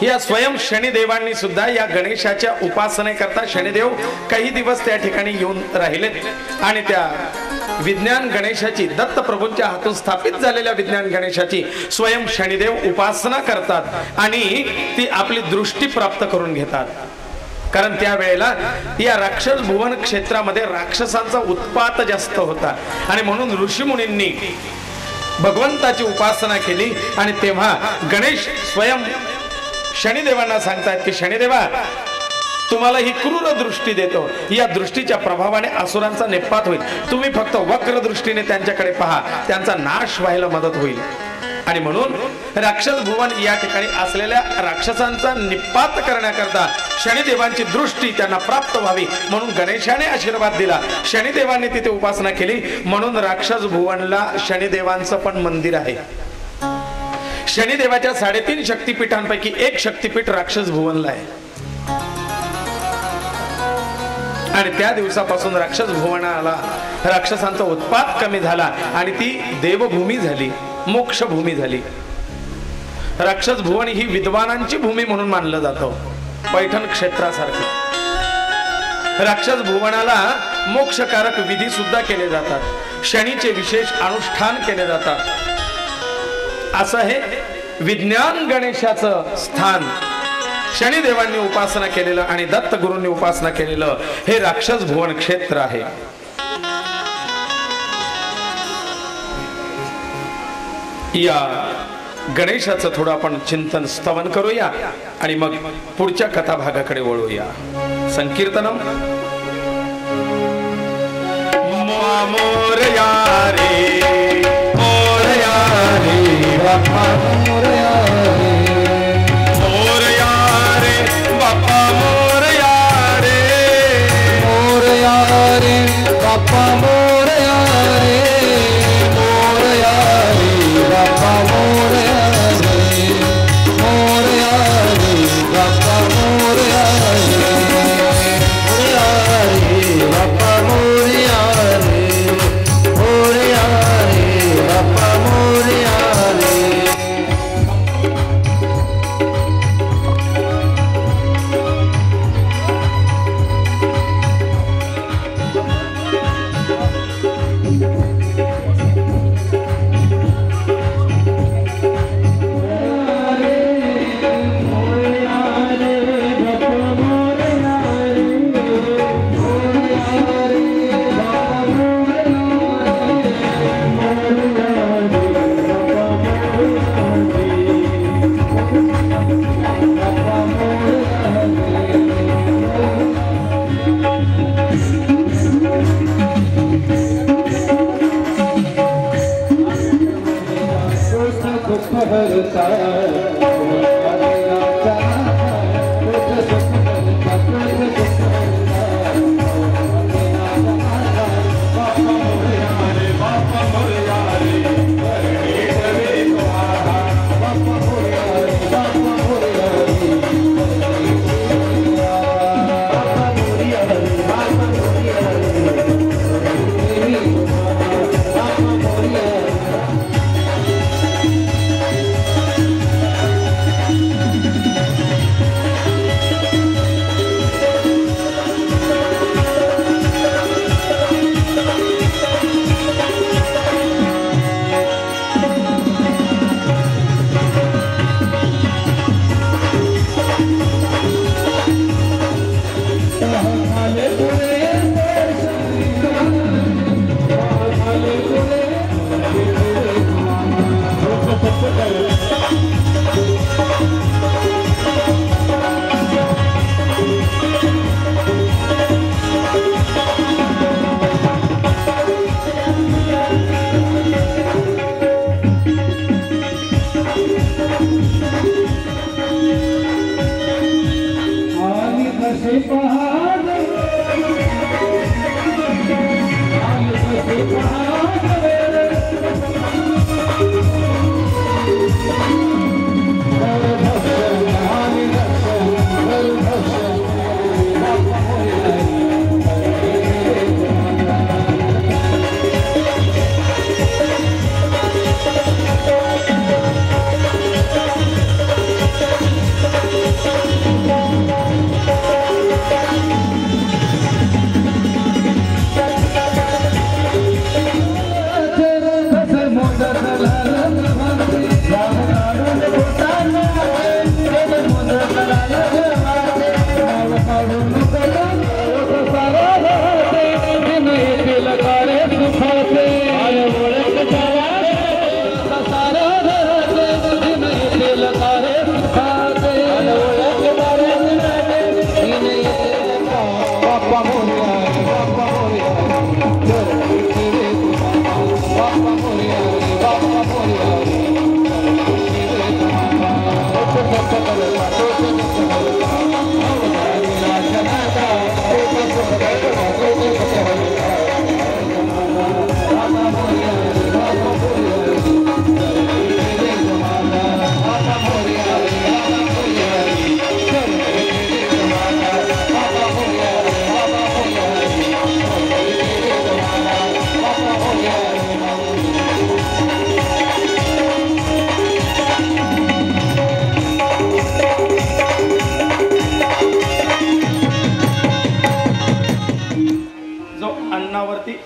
या स्वयं शनिदेवांनी सुद्धा या गणेशाच्या उपासनेकरता शनिदेव काही दिवस त्या ठिकाणी येऊन राहिलेत. आणि त्या विज्ञान गणेशाची, दत्तप्रभूंच्या हातून स्थापित झालेल्या विज्ञान गणेशाची स्वयं शनिदेव उपासना करतात आणि ती आपली दृष्टी प्राप्त करून घेतात. कारण त्यावेळेला या राक्षस भुवन क्षेत्रामध्ये राक्षसांचा उत्पात जास्त होता आणि म्हणून ऋषीमुनींनी भगवंताची उपासना केली. आणि तेव्हा गणेश स्वयं शनिदेवांना सांगतात की शनिदेवा, तुम्हाला ही क्रूर दृष्टी देतो, या दृष्टीच्या प्रभावाने असुरांचा निपात होईल. तुम्ही फक्त वक्र दृष्टीने त्यांच्याकडे पहा, त्यांचा नाश व्हायला मदत होईल. आणि म्हणून राक्षस भुवन या ठिकाणी असलेल्या राक्षसांचा निपात करण्याकरता शनिदेवांची दृष्टी त्यांना प्राप्त व्हावी म्हणून गणेशाने आशीर्वाद दिला. शनिदेवांनी तिथे उपासना केली म्हणून राक्षस भुवनला शनिदेवांचं पण मंदिर आहे. शनिदेवाच्या 3.5 शक्तिपीठांपैकी एक शक्तिपीठ राक्षस भुवनला आहे. आणि त्या दिवसापासून राक्षस भुवनाला राक्षसांचा उत्पात कमी झाला आणि ती देवभूमी झाली, मोक्ष भूमी झाली. राक्षस भुवन ही विद्वानांची भूमी म्हणून मानलं जातं, पैठण क्षेत्रासारखं. राक्षस भुवनाला मोक्षकारक विधी सुद्धा केले जातात, शनीचे विशेष अनुष्ठान केले जातात. असं हे विज्ञान गणेशाचं स्थान, शनिदेवांनी उपासना केलेलं आणि दत्तगुरूंनी उपासना केलेलं हे राक्षस भुवन क्षेत्र आहे. या गणेशाचं थोडं आपण चिंतन स्तवन करूया आणि मग पुढच्या कथा भागाकडे वळूया. संकीर्तनम मोरया रे मोरया रे बाप्पा मोरया रे मोरया रे बाप्पा मोरया रे मोरया रे बाप्पा मोरया रे मोरया रे बाप्पा मोरया रे मोरया रे बाप्पा मोरया रे मोरया रे बाप्पा मोरया रे मोरया रे बाप्पा मोरया रे.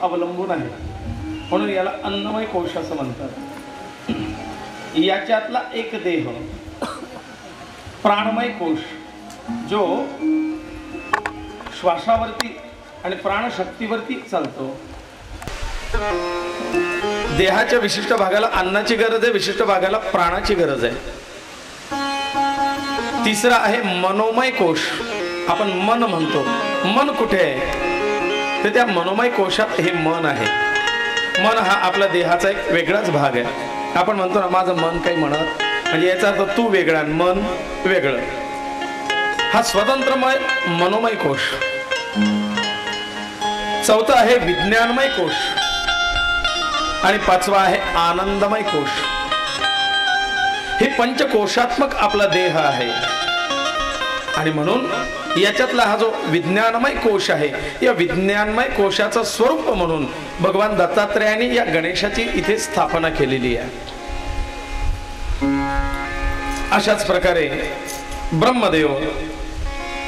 अवलंबून आहे म्हणून याला अन्नमय कोश असं म्हणतात. याच्यातला एक देह प्राणमय कोश जो श्वासावरती आणि प्राणशक्तीवरती चालतो. देहाच्या विशिष्ट भागाला अन्नाची गरज आहे, विशिष्ट भागाला प्राणाची गरज आहे. तिसरा आहे मनोमय कोश, आपण मन म्हणतो. मन कुठे आहे तर त्या मनोमय कोशात हे मन आहे. मन हा आपला देहाचा एक वेगळाच भाग आहे. आपण म्हणतो ना माझं मन काही म्हणत, म्हणजे याचा अर्थ तू वेगळा आणि मन वेगळं. हा स्वतंत्रमय मनोमय कोश. चौथा आहे विज्ञानमय कोश आणि पाचवा आहे आनंदमय कोश. हे पंचकोशात्मक आपला देह आहे आणि म्हणून याच्यातला हा जो विज्ञानमय कोश आहे, या विज्ञानमय कोशाचं स्वरूप म्हणून भगवान दत्तात्रेयाने या गणेशाची इथे स्थापना केलेली आहे. अशाच प्रकारे ब्रह्मदेव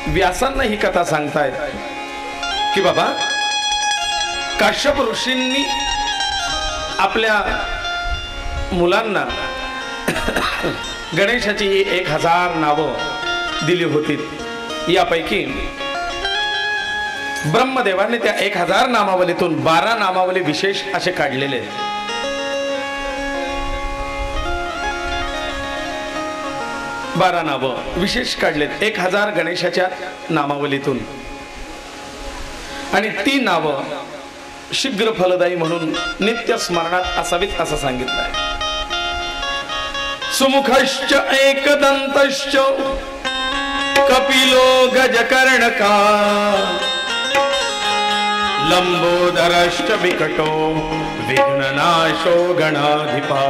व्यासांना ही कथा सांगतायत की बाबा काश्यप ऋषींनी आपल्या मुलांना गणेशाची 1000 नावं दिली होती. यापैकी ब्रह्मदेवाने त्या 1000 नामावलीतून 12 नामावली विशेष असे काढलेले. 12 नावं विशेष काढलेत 1000 गणेशाच्या नामावलीतून आणि ती नावं शीघ्र फलदायी म्हणून नित्य स्मरणात असावीत असं सांगितलं आहे. सुमुखश्च एकदन्तश्च कपिलो गजकर्णका लंबोदरश्च विकटो विघ्ननाशो गणाधिपा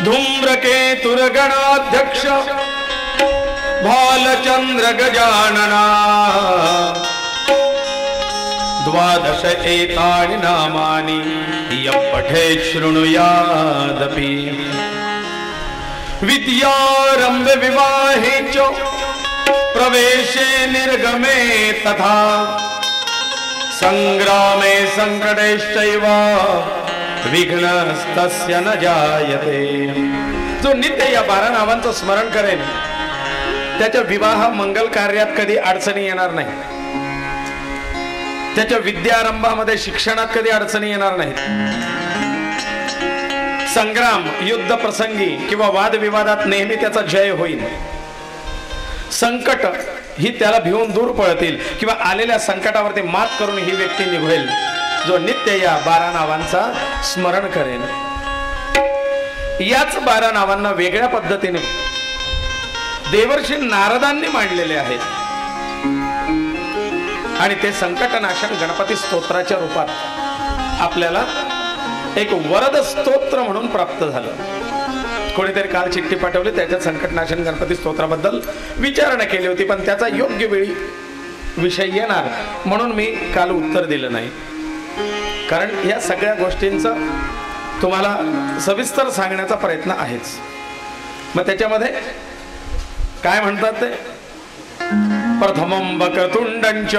धूम्रकेतुर्गणाध्यक्ष भालचंद्र गजानना द्वादश एतानि नामानि यः पठेत् शृणुयादपि विद्यारम्भे विवाहे च प्रवेशे निर्गमे तथा संग्रामे संकटेश्चैव विघ्नस्तस्य न जायते। जो नित्य या 12 नावांचं स्मरण करेल त्याच्या विवाह मंगल कार्यात कधी अडचणी येणार नाही, त्याच्या विद्यारंभामध्ये शिक्षणात कधी अडचणी येणार नाहीत, संग्राम युद्ध प्रसंगी किंवा वादविवादात नेहमी त्याचा जय होईल, संकट ही त्याला भिवून दूर पळतील किंवा आलेल्या संकटावरती मात करून ही व्यक्ती निघेल जो नित्य या 12 नावांचा स्मरण करेल। याच 12 नावांना वेगळ्या पद्धतीने देवर्षी नारदांनी मांडलेले आहेत आणि ते संकटनाशक गणपती स्तोत्राच्या रूपात आपल्याला एक वरद स्तोत्र म्हणून प्राप्त झालं। कोणीतरी काल चिठ्ठी पाठवली, त्याच्यात संकटनाशक गणपती स्तोत्राबद्दल विचारणा केली होती, पण त्याचा योग्य वेळी विषय येणार म्हणून मी काल उत्तर दिलं नाही, कारण या सगळ्या गोष्टींचं तुम्हाला सविस्तर सांगण्याचा प्रयत्न आहेच। मग त्याच्यामध्ये काय म्हणतात ते, प्रथमं वक्रतुंडंच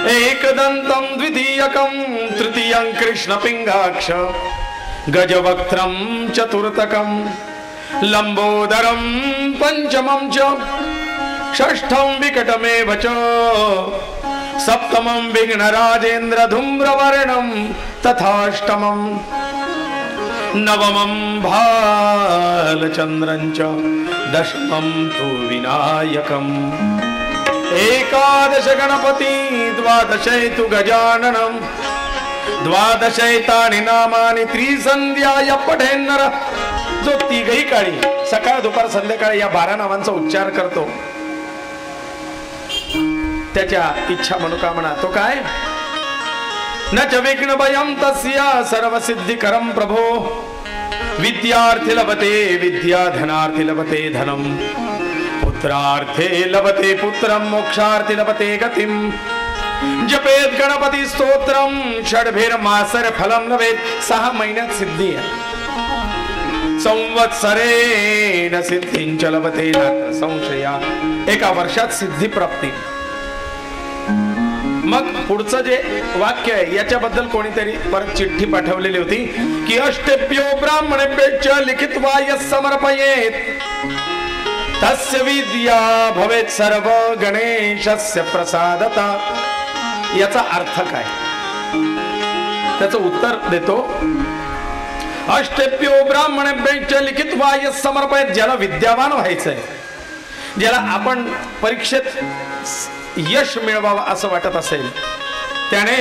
एकदन्तं द्वितीयकं तृतीयं कृष्णपिंगाक्ष गजवक्त्रं चतुर्थकं लंबोदरं पंचमं च षष्ठं विकटमेव च सप्तमं विघ्नराजेन्द्र धूम्रवर्णं तथाष्टमं नवमं भालचन्द्रं च दशमं तु विनायकम् एकादश गणपति द्वादशे तु गजाननं द्वादशैतानि नामानि त्रिसंध्याय पठेन्नर। जो तिघही काळी सकाळ दुपार संध्याकाळी या 12 नावांचा उच्चार करतो त्याच्या इच्छा मनोकामना तो काय, न च विघ्न भयं तस्य सर्वसिद्धिकरं प्रभो विद्यार्थी लभते विद्या धनार्थी लभते धनम पुत्रार्थे लभते पुत्रं मोक्षार्थी लभते गतिं जपेत गणपती स्तोत्रम षड्भिर्मासर फलम लभेत। 6 महिन्यात सिद्धी आहे, संवत्सरेण सिद्धिंच लभते नात्र संशया, एका वर्षात सिद्धी प्राप्ती। मग पुढचं जे वाक्य आहे याच्याबद्दल कोणीतरी परत चिठ्ठी पाठवलेली होती की अष्टेभ्यो ब्राह्मणेभ्यश्च लिखित्वा यः समर्पयेत् तस्य विद्या भवेत् सर्व गणेशस्य प्रसादता। याचा अर्थ काय, त्याचं उत्तर देतो। अष्टेभ्यो ब्राह्मणेभ्यश्च लिखित्वा यः समर्पयेत्, ज्याला विद्यावान व्हायचंय, ज्याला आपण परीक्षेत यश मिळवावं असं वाटत असेल त्याने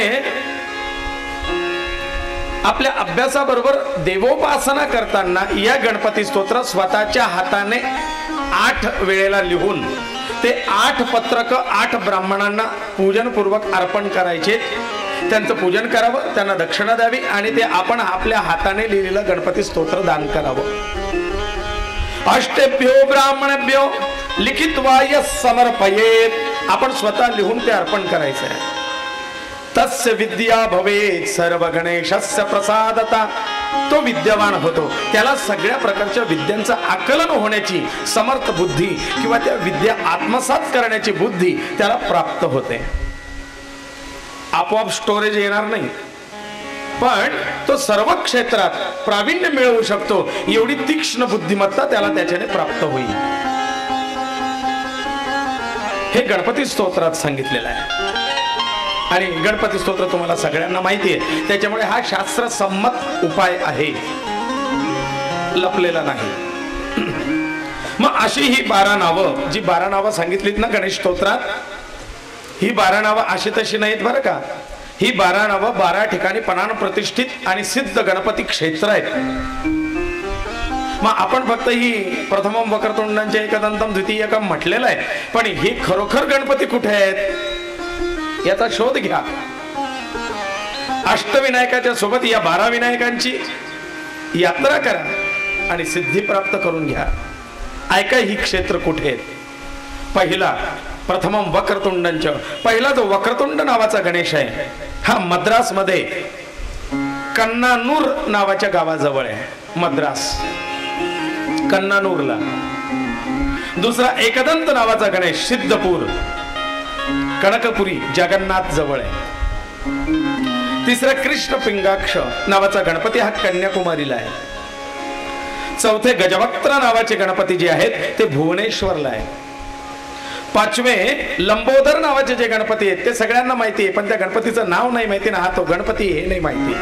आपल्या अभ्यासाबरोबर देवोपासना करताना या गणपती स्तोत्र स्वतःच्या हाताने 8 वेळेला लिहून ते 8 पत्रक 8 ब्राह्मणांना पूजनपूर्वक अर्पण करायचे, त्यांचं पूजन करावं, त्यांना दक्षिणा द्यावी आणि ते आपण आपल्या हाताने लिहिलेलं गणपती स्तोत्र दान करावं। अष्टेभ्यो ब्राह्मणेभ्यो लिखित्वा यः समर्पयेत्, आपण स्वतः लिहून ते अर्पण करायचं आहे। तस्य विद्या भवेत् सर्व गणेशस्य प्रसादता, तो विद्यावान होतो, त्याला सगळ्या प्रकारच्या विद्यांचं आकलन होण्याची समर्थ बुद्धी किंवा त्या विद्या आत्मसात करण्याची बुद्धी त्याला प्राप्त होते। आपोआप स्टोरेज येणार नाही, पण तो सर्व क्षेत्रात प्रावीण्य मिळवू शकतो एवढी तीक्ष्ण बुद्धिमत्ता त्याला त्याच्याने प्राप्त होईल। हे गणपती स्तोत्रात सांगितलेलं आहे आणि गणपती स्तोत्र तुम्हाला सगळ्यांना माहिती आहे, त्याच्यामुळे हा शास्त्र संमत उपाय आहे, लपलेला नाही। मग अशी ही 12 नावं, जी 12 नावं सांगितलीत ना गणेश स्तोत्रात, ही 12 नावं अशी तशी नाहीत बरं का, ही 12 नावं 12 ठिकाणी पणान प्रतिष्ठित आणि सिद्ध गणपती क्षेत्र आहेत। मग आपण फक्त ही प्रथमम वक्रतुंडांचे एकदंतम द्वितीयकम म्हटलेलं आहे, पण ही खरोखर गणपती कुठे आहेत याचा शोध घ्या. अष्टविनायकाच्या सोबत या 12 विनायकांची यात्रा करा आणि सिद्धी प्राप्त करून घ्या. ऐका ही क्षेत्र कुठे आहेत. पहिला प्रथमम वक्रतुंडांच्या पहिला जो वक्रतुंड नावाचा गणेश आहे हा मद्रास मध्ये कन्नानूर नावाच्या गावाजवळ आहे. मद्रास कन्नानूरला. दुसरा एकदंत नावाचा गणेश सिद्धपूर कणकपुरी जगन्नाथ जवळ आहे. तिसरा कृष्ण पिंगाक्ष नावाचा गणपती हा कन्याकुमारीला आहे. चौथे गजवक्त्र नावाचे गणपती जे आहेत ते भुवनेश्वरला आहे. पाचवे लंबोदर नावाचे जे गणपती आहेत ते सगळ्यांना माहिती आहे, पण त्या गणपतीचं नाव नाही माहिती ना, हा तो गणपती हे नाही माहिती.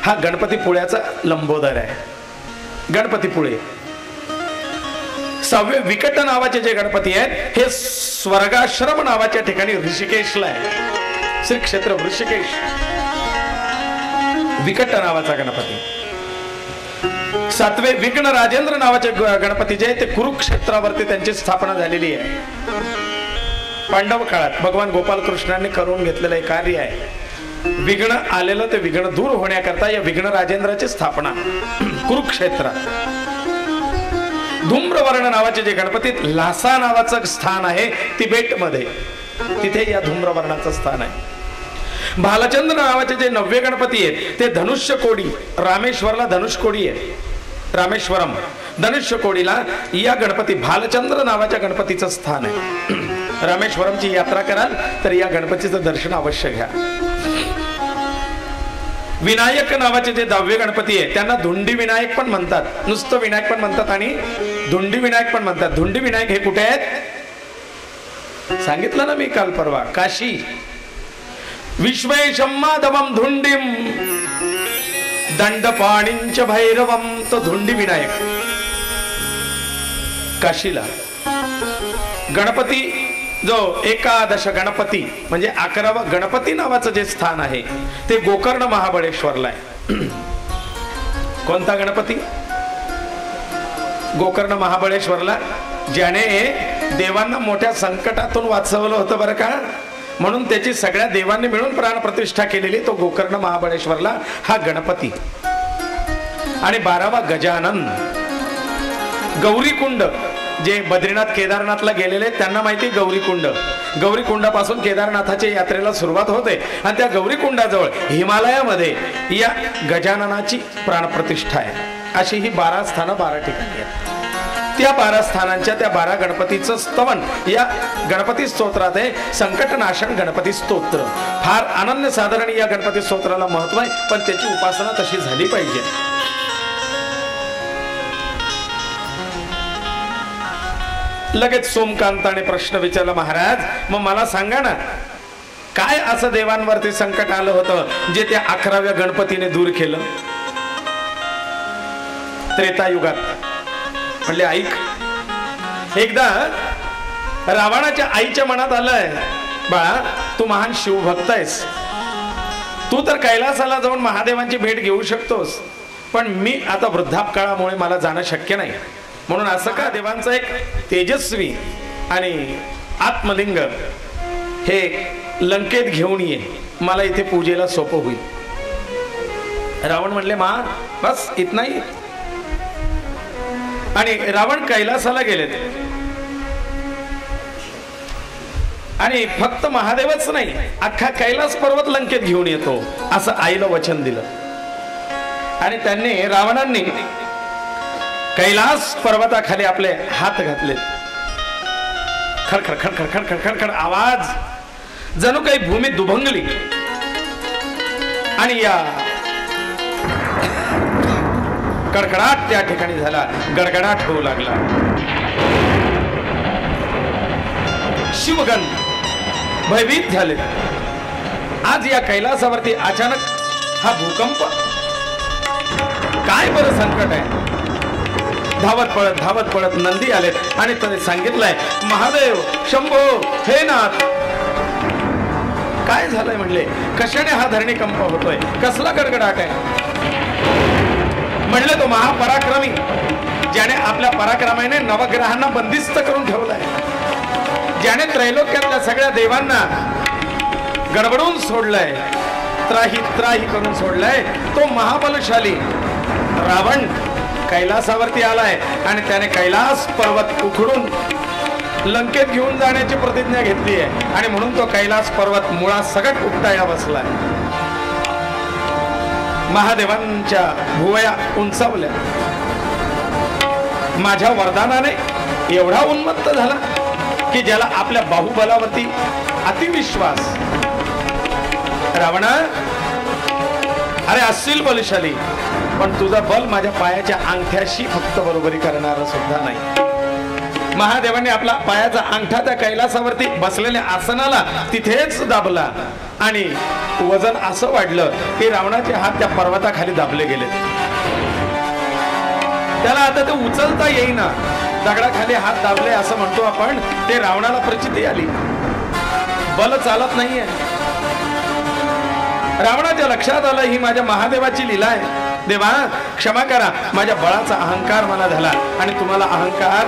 हा गणपती पुळ्याचा लंबोदर आहे, गणपती पुळे. सहावे विकट नावाचे जे गणपती आहेत हे स्वर्गाश्रम नावाच्या ठिकाणी ऋषिकेशला आहे. श्री क्षेत्र ऋषिकेश विकट नावाचा गणपती. सातवे विघ्न राजेंद्र नावाचे गणपती जे ते कुरुक्षेत्रावरती त्यांची स्थापना झालेली आहे. पांडव काळात भगवान गोपाल कृष्णांनी करून घेतलेलं एक कार्य आहे. विघ्न आलेलं ते विघ्न दूर होण्याकरता या विघ्न राजेंद्राची स्थापना कुरुक्षेत्रात. धूम्रवर्ण नावाचे जे गणपती लासा नावाचं स्थान आहे तिबेट मध्ये, तिथे या धूम्रवर्णाचं स्थान आहे. भालचंद्र नावाचे जे 9 गणपती आहेत ते धनुष्य कोडी रामेश्वरला धनुष्यकोडी आहे. रामेश्वरम धनुष्यकोडीला या गणपती भालचंद्र नावाच्या गणपतीचं स्थान आहे. रामेश्वरमची यात्रा कराल तर या गणपतीचं दर्शन अवश्य घ्या. विनायक नावाचे जे 10वे गणपती आहे त्यांना धुंडी विनायक पण म्हणतात, नुसतं विनायक पण म्हणतात आणि धुंडी विनायक पण म्हणतात. धुंडी विनायक हे कुठे आहेत सांगितलं ना मी काल परवा, काशी. विश्वेशम माधवम धुंडीम दंडपाणींच भैरवम, तो धुंडी विनायक काशीला. गणपती जो एकादश गणपती म्हणजे 11वा गणपती नावाचं जे स्थान आहे ते गोकर्ण महाबळेश्वरला आहे. कोणता गणपती? गोकर्ण महाबळेश्वरला, ज्याने देवांना मोठ्या संकटातून वाचवलं होतं बरं का, म्हणून त्याची सगळ्या देवांनी मिळून प्राणप्रतिष्ठा केलेली तो गोकर्ण महाबळेश्वरला हा गणपती. आणि 12वा गजानन. गौरीकुंड जे बद्रीनाथ केदारनाथला गेलेले त्यांना माहिती गौरीकुंड. गौरीकुंडापासून केदारनाथाच्या यात्रेला सुरुवात होते आणि त्या गौरीकुंडाजवळ हिमालयामध्ये या गजाननाची प्राणप्रतिष्ठा आहे. अशी ही 12 स्थानं 12 ठिकाणी आहेत. त्या 12 स्थानांच्या त्या 12 गणपतीचं स्तवन या गणपती स्तोत्रात आहे. संकटनाशन गणपती स्तोत्र फार अनन्य साधारण या गणपती स्तोत्राला महत्व आहे, पण त्याची उपासना तशी झाली पाहिजे. लगेच सोमकांताने प्रश्न विचारला, महाराज मग मला सांगा ना काय असं देवांवरती संकट आलं होतं जे त्या 11व्या गणपतीने दूर केलं त्रेतायुगात? म्हणले ऐक. एकदा रावणाच्या आईच्या मनात आलंय, बाळा तू महान शिवभक्त आहेस, तू तर कैलासाला जाऊन महादेवांची भेट घेऊ शकतोस, पण मी आता वृद्धापकाळामुळे मला जाणं शक्य नाही. म्हणून असं का, देवांचा एक तेजस्वी आणि आत्मलिंग हे लंकेत घेऊन ये, मला इथे पूजेला सोपं होईल. रावण म्हणले मा बस इतना ही. आणि रावण कैलासाला गेलेत आणि फक्त महादेवच नाही अख्खा कैलास पर्वत लंकेत घेऊन येतो असं आईला वचन दिलं. आणि त्यांनी रावणांनी कैलास पर्वताखाली आपले हात घातले. खडखड खडखड खडखड खडखड आवाज, जणू काही भूमी दुभंगली. आणि या कडकडाट त्या ठिकाणी झाला, गडगडाट होऊ लागला. शिवगण भयभीत झाले. आज या कैलासावरती अचानक हा भूकंप, काय बरं संकट आहे? धावत पळत नंदी आले आणि त्याने सांगितलंय, महादेव शंभो हे नाथ काय झालंय? म्हणले कशाने हा धरणीकंप होतोय, कसला गडगडाट आहे? म्हणले तो महापराक्रमी ज्याने आपल्या पराक्रमाने नवग्रहांना बंदिस्त करून ठेवलंय, ज्याने त्रैलोक्यातल्या सगळ्या देवांना गडबडून सोडलंय, त्राही त्राही करून सोडलंय, तो महाबलशाली रावण कैलासावरती आलाय आणि त्याने कैलास पर्वत उखडून लंकेत घेऊन जाण्याची प्रतिज्ञा घेतली आहे आणि म्हणून तो कैलास पर्वत मुळासकट उपटायला बसलाय. महादेवांच्या भुवया उंचावल्या. माझ्या वरदानाने एवढा उन्मत्त झाला की ज्याला आपल्या बाहुबलावरती अतिविश्वास. रावणा, अरे असशील बलशाली, पण तुझा बल माझ्या पायाच्या अंगठ्याशी फक्त बरोबरी करणार सुद्धा नाही. महादेवाने आपला पायाचा अंगठा त्या कैलासावरती बसलेल्या आसनाला तिथेच दाबला आणि वजन असं वाढलं की रावणाचे हात त्या पर्वताखाली दाबले गेले. त्याला आता ते उचलता येईना, दगडाखाली हात दाबले असं म्हणतो आपण. ते रावणाला प्रचिती आली, बल चालत नाहीये. रावणाच्या लक्षात आलं ही माझ्या महादेवाची लीला आहे. देवा क्षमा करा, माझ्या बळाचा अहंकार मला झाला आणि तुम्हाला अहंकार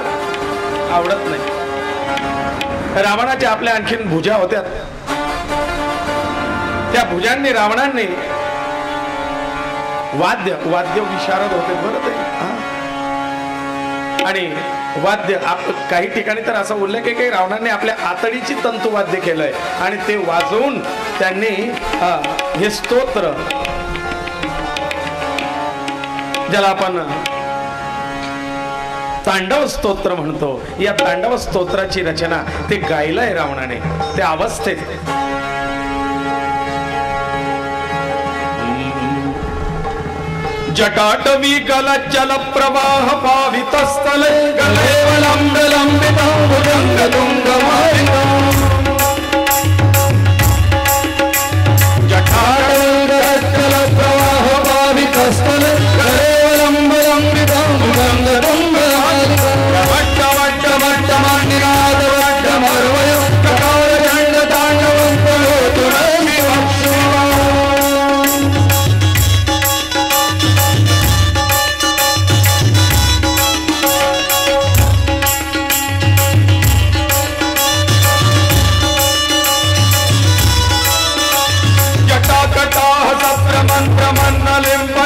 आवडत नाही. रावणाच्या आपल्या आणखीन भुजा होत्या, त्या भुजांनी रावणांनी वाद्य विशारद होते बरं ते, आणि वाद्य काही ठिकाणी तर असा उल्लेख आहे की रावणाने आपल्या आतडीची तंतुवाद्य केलंय आणि ते वाजवून त्यांनी हे स्तोत्र, ज्याला आपण तांडव स्तोत्र म्हणतो, या तांडव स्तोत्राची रचना ते गायलंय रावणाने त्या अवस्थेत. जटाटवी गलचल प्रवाह पावितस्थल गलेवलंब लंबितं भुजंग तुंगमालिकम्. जटाटवी गलचल प्रवाह पावितस्थल गलेवलंब लंबितं भुजंग तुंगमालिकम्. वट्ट वट्ट वट्ट मानिनाद वट्ट मर्वय ककार दंड तांडवं करोतु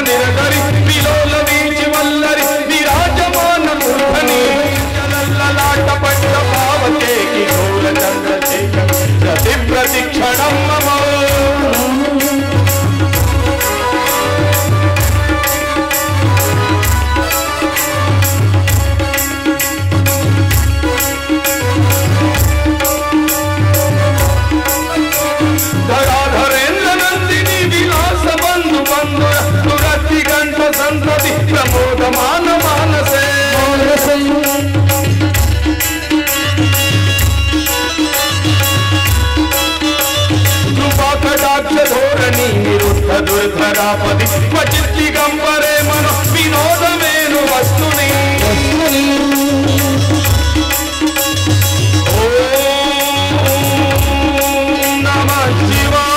निर्गरी विलोलवीची वल्लरी विराजमान मूर्धनी ललाट पट्ट पावते की घोल चंद्रशेखर प्रति प्रतिक्षणं मम. संतति प्रमोदमान मानसे कृपाकटाक्ष धोरणी निरुद्ध दुर्धरापति क्वचित् दिगंबरे मन विनोदमेनु वस्तुनि. ओम नमः शिवाय.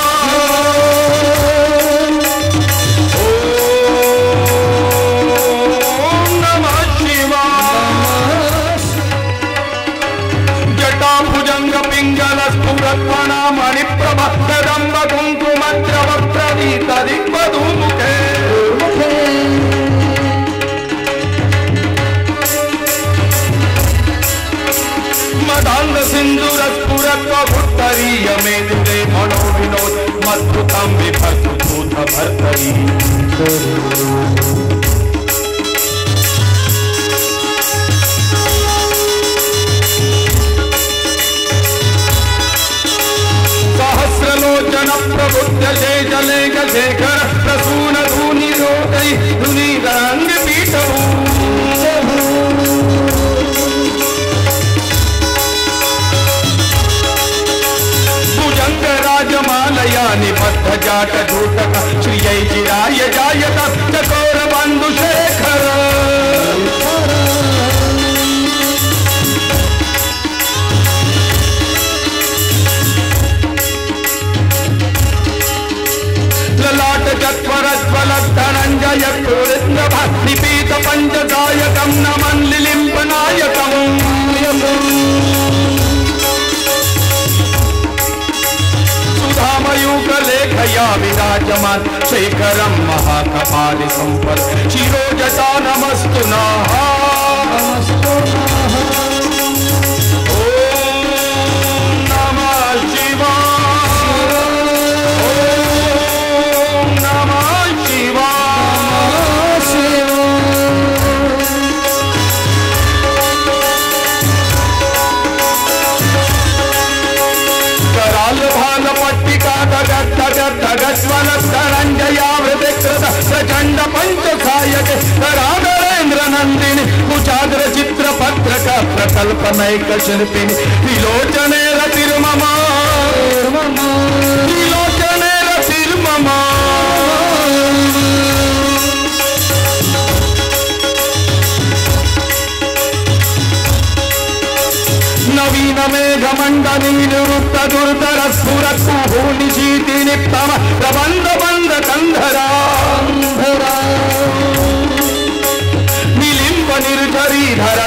मणिप्रभ कदम्ब कुंकुमद्रव प्रवीत दिग्वधूमुखे. मदान्ध सिंधुरस्फुरत्व भुत्तरीय मेदिते मनो विनोद मद्भुतं विभक्तभूत भर्तरी. सहस्रलोचन प्रबुद्ध शेषले शेखर प्रसून धूनि रोदय धुनि रंग पीठभू. भुजंग राजमालया निबद्ध जाट झूटक श्रियै चिराय जायत चकोर बंधु शेखर. ललाट चत्वरज्वल धनंजय निपीत पंचदायकं नमन शेखरं महाकपालि सम्पद शिरोजटा नमस्तु नः प्रचंड पंचसायक राघवेंद्र नंदिनी कुचाग्र चित्र पत्रक प्रकल्पनैक शिल्पिनी त्रिलोचने रतिर्ममा त्रिलोचने रतिर्ममा नवीन मेघमंडली निवृत्त दुर्धर स्फुरत्तु निशीति निप्तम प्रबंध बंध कंधरा निलिंब निर्झरी धर